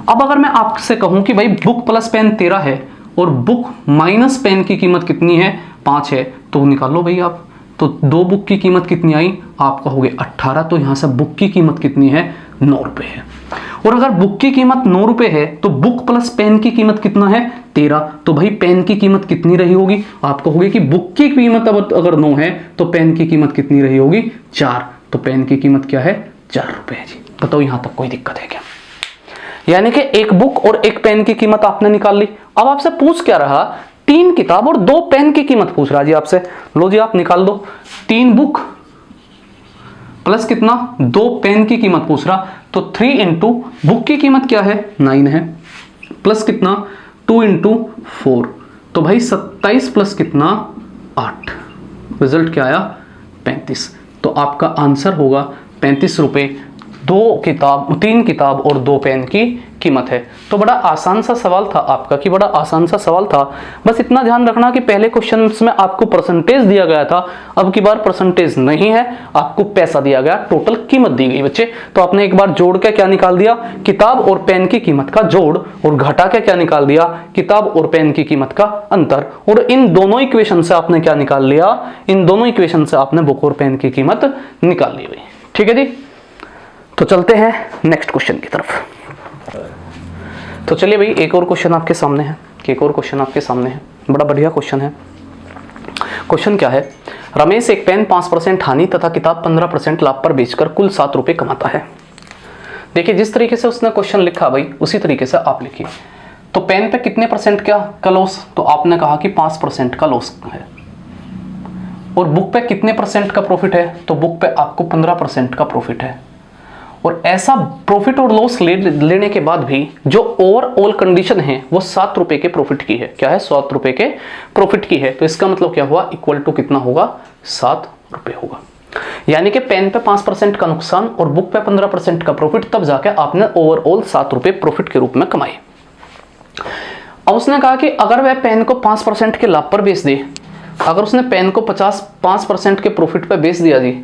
अब अगर मैं आपसे कहूं कि भाई बुक प्लस पेन 13 है और बुक माइनस पेन की कीमत कितनी है 5 है, तो निकालो भाई आप। तो 2 बुक की कीमत कितनी आई आप कहोगे 18। तो यहां से बुक की कीमत कितनी है 9 रुपए है। और अगर बुक की कीमत 9 रुपए है तो बुक प्लस पेन की कीमत कितना है 13। तो भाई पेन की कीमत कितनी रही होगी, आप कहोगे कि बुक की कीमत अब अगर 9 है तो पेन की कीमत कितनी रही होगी 4। तो पेन की कीमत क्या है 4 रुपए है जी। बताओ यहां तक कोई दिक्कत है क्या। यानी कि एक बुक और एक पेन की कीमत आपने निकाल ली। अब आपसे पूछ क्या रहा 3 किताब और 2 पेन की कीमत पूछ रहा जी आपसे। लो जी आप निकाल दो। 3 बुक प्लस कितना 2 पेन की कीमत पूछ रहा तो 3 इंटू बुक की कीमत क्या है 9 है प्लस कितना 2 इंटू 4 तो भाई 27 प्लस कितना 8। रिजल्ट क्या आया 35। तो आपका आंसर होगा 35 रुपए 3 किताब और 2 पेन की कीमत है। तो बड़ा आसान सा सवाल था आपका, कि बड़ा आसान सा सवाल था। बस इतना ध्यान रखना कि पहले क्वेश्चन में आपको परसेंटेज दिया गया था, अब की बार परसेंटेज नहीं है, आपको पैसा दिया गया, टोटल कीमत दी गई बच्चे। तो आपने एक बार जोड़ के क्या निकाल दिया, किताब और पेन की कीमत का जोड़, और घटा के क्या निकाल दिया, किताब और पेन की कीमत का अंतर। और इन दोनों इक्वेशन से आपने क्या निकाल लिया, इन दोनों इक्वेशन से आपने बुक और पेन की कीमत निकाल ली भाई। ठीक है जी, तो चलते हैं नेक्स्ट क्वेश्चन की तरफ। तो चलिए भाई, एक और क्वेश्चन आपके सामने है, बड़ा बढ़िया क्वेश्चन है। क्वेश्चन क्या है, रमेश एक पेन 5% हानि तथा किताब 15% लाभ पर बेचकर कुल 7 रुपए कमाता है। देखिए, जिस तरीके से उसने क्वेश्चन लिखा भाई, उसी तरीके से आप लिखिए। तो पेन पे कितने परसेंट का लॉस, तो आपने कहा कि 5% का लॉस है। और बुक पे कितने परसेंट का प्रॉफिट है, तो बुक पे आपको 15% का प्रॉफिट है। और ऐसा प्रॉफिट और लॉस लेने के बाद भी जो ओवरऑल कंडीशन है वो 7 रुपए के प्रॉफिट की है। क्या है, 7 रुपए के प्रॉफिट की है। तो इसका मतलब क्या हुआ, इक्वल टू कितना होगा, 7 रुपए होगा। यानी कि पेन पे 5% का नुकसान और बुक पे 15% का प्रॉफिट, तब जाके आपने ओवरऑल 7 रुपए प्रॉफिट के रूप में कमाए। अब उसने कहा कि अगर वह पेन को 5% के लाभ पर बेच दे, अगर उसने पेन को 5% के प्रॉफिट पे बेच दिया जी,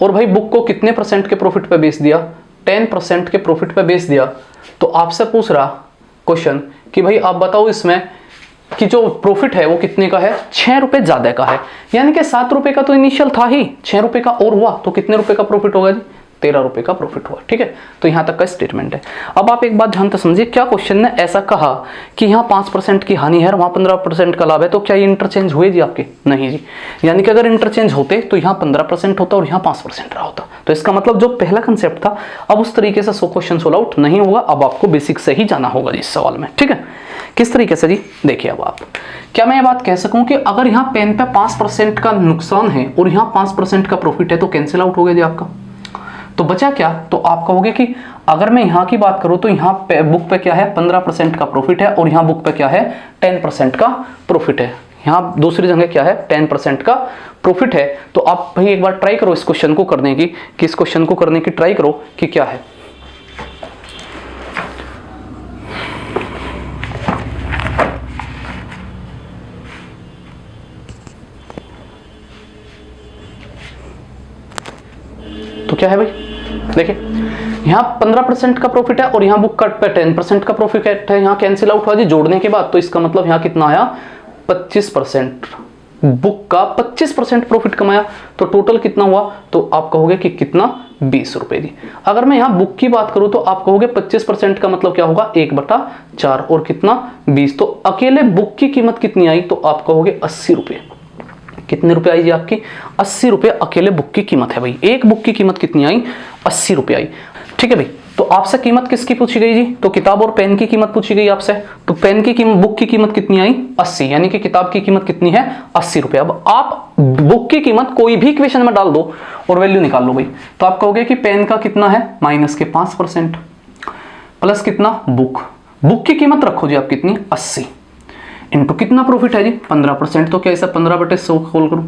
और भाई बुक को कितने परसेंट के प्रॉफिट पे बेच दिया, 10% के प्रॉफिट पे बेच दिया, तो आपसे पूछ रहा क्वेश्चन कि भाई आप बताओ इसमें कि जो प्रॉफिट है वो कितने का है, 6 रुपए ज्यादा का है। यानी कि 7 रुपए का तो इनिशियल था ही, 6 रुपए का और हुआ, तो कितने रुपए का प्रॉफिट होगा जी, 13 रुपए का प्रॉफिट हुआ। ठीक है, तो यहां तक का स्टेटमेंट है। अब आप एक बात ध्यान से समझिए, क्या क्वेश्चन ने ऐसा कहा कि यहाँ 5% की हानि है, वहां 15% का लाभ है, तो क्या ये इंटरचेंज हुए जी आपके, नहीं जी। यानी कि अगर इंटरचेंज होते तो यहाँ 15% होता और यहाँ 5% रहा होता। तो इसका मतलब जो पहला कंसेप्ट था, अब उस तरीके से क्वेश्चन सोल्व आउट नहीं होगा। अब आपको बेसिक से ही जाना होगा इस सवाल में। ठीक है, किस तरीके से जी, देखिए अब आप, क्या मैं ये बात कह सकूं कि अगर यहाँ पेन पे 5% का नुकसान है और यहाँ 5% का प्रॉफिट है, तो कैंसिल आउट हो गया जी आपका। तो बचा क्या, तो आप कहोगे कि अगर मैं यहाँ की बात करूँ तो यहाँ पे बुक पे क्या है, 15% का प्रॉफिट है, और यहाँ बुक पे क्या है, 10% का प्रॉफिट है। यहाँ दूसरी जगह क्या है, 10% का प्रॉफिट है। तो आप भाई एक बार ट्राई करो इस क्वेश्चन को करने की, कि इस क्वेश्चन को करने की ट्राई करो कि क्या है। तो क्या है भाई, देखिए यहाँ 15% का प्रॉफिट है और यहाँ बुक कट पे 10% का प्रॉफिट है, यहाँ कैंसिल आउट हुआ जी जोड़ने के बाद। तो इसका मतलब यहाँ कितना आया, 25%, बुक का 25% प्रॉफिट कमाया, तो टोटल कितना हुआ, तो आप कहोगे कि कितना, 20 रुपए जी। अगर मैं यहाँ बुक की बात करूं तो आप कहोगे 25% का मतलब क्या होगा, 1/4, और कितना, 20। तो अकेले बुक की कीमत कितनी आई, तो आप कहोगे 80 रुपए। कितने रुपए आई जी आपकी, 80 रुपए अकेले बुक की कीमत है भाई। एक बुक की कीमत कितनी आई, 80 रुपए आई। ठीक है भाई, तो आपसे कीमत किसकी पूछी गई जी, तो किताब और पेन की कीमत पूछी गई आपसे। तो पेन की कीमत, बुक की कीमत कितनी आई, 80, यानी कि किताब की कीमत कितनी है, 80 रुपए। अब आप बुक की कीमत कोई भी इक्वेशन में डाल दो और वैल्यू निकाल लो भाई। तो आप कहोगे कि पेन का कितना है, माइनस के 5%, प्लस कितना, बुक की कीमत रखो जी आप कितनी, 80, इनटू कितना प्रॉफिट है जी, 15%। तो क्या ऐसा 15/100 खोल करूं,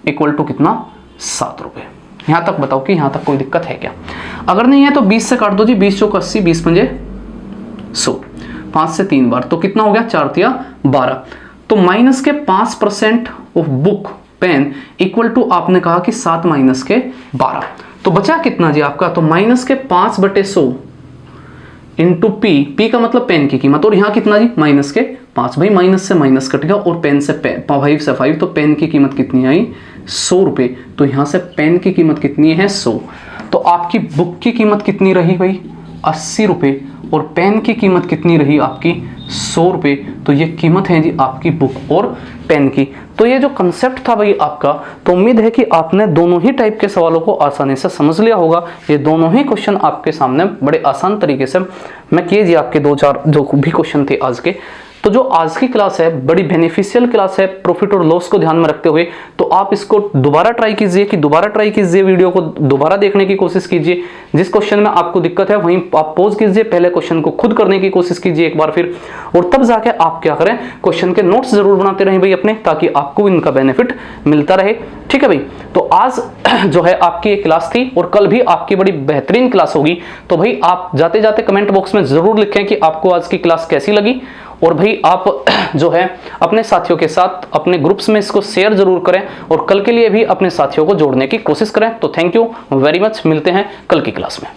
इक्वल टू कितना, 7 रुपए। यहां तक बताओ कि यहां तक कोई दिक्कत है क्या। अगर नहीं है तो 20 से काट दो जी, 20 चौक 80, 20 पंजे 100, 5 से 3 बार, तो कितना हो गया, 4 तिया 12। तो माइनस के 5% of book pen equal to आपने कहा कि 7 माइनस के 12। तो बचा कितना जी आपका, तो माइनस के 5/100 इंटू पी का मतलब पेन की कीमत, और यहाँ कितना जी, माइनस के 5। भाई माइनस से माइनस कट गया और पेन से 5 से 5, तो पेन की कीमत कितनी आई, 100 रुपए। तो यहाँ से पेन की कीमत कितनी है, 100। तो आपकी बुक की कीमत कितनी रही भाई, 80 रुपए, और पेन की कीमत कितनी रही आपकी, 100 रुपए। तो ये कीमत है जी आपकी बुक और पेन की। तो ये जो कंसेप्ट था भाई आपका, तो उम्मीद है कि आपने दोनों ही टाइप के सवालों को आसानी से समझ लिया होगा। ये दोनों ही क्वेश्चन आपके सामने बड़े आसान तरीके से मैं किए जी आपके 2-4 जो भी क्वेश्चन थे आज के, तो जो आज की क्लास है बड़ी बेनिफिशियल क्लास है प्रॉफिट और लॉस को ध्यान में रखते हुए, तो आप इसको दोबारा ट्राई कीजिए, वीडियो को दोबारा देखने की कोशिश कीजिए। जिस क्वेश्चन में आपको दिक्कत है वहीं आप पॉज कीजिए, पहले क्वेश्चन को खुद करने की कोशिश कीजिए एक बार फिर, और तब जाके आप क्या करें, क्वेश्चन के नोट्स जरूर बनाते रहें भाई अपने, ताकि आपको इनका बेनिफिट मिलता रहे। ठीक है भाई, तो आज जो है आपकी एक क्लास थी और कल भी आपकी बड़ी बेहतरीन क्लास होगी। तो भाई आप जाते जाते कमेंट बॉक्स में जरूर लिखें कि आपको आज की क्लास कैसी लगी, और भाई आप जो है अपने साथियों के साथ अपने ग्रुप्स में इसको शेयर जरूर करें, और कल के लिए भी अपने साथियों को जोड़ने की कोशिश करें। तो थैंक यू वेरी मच, मिलते हैं कल की क्लास में।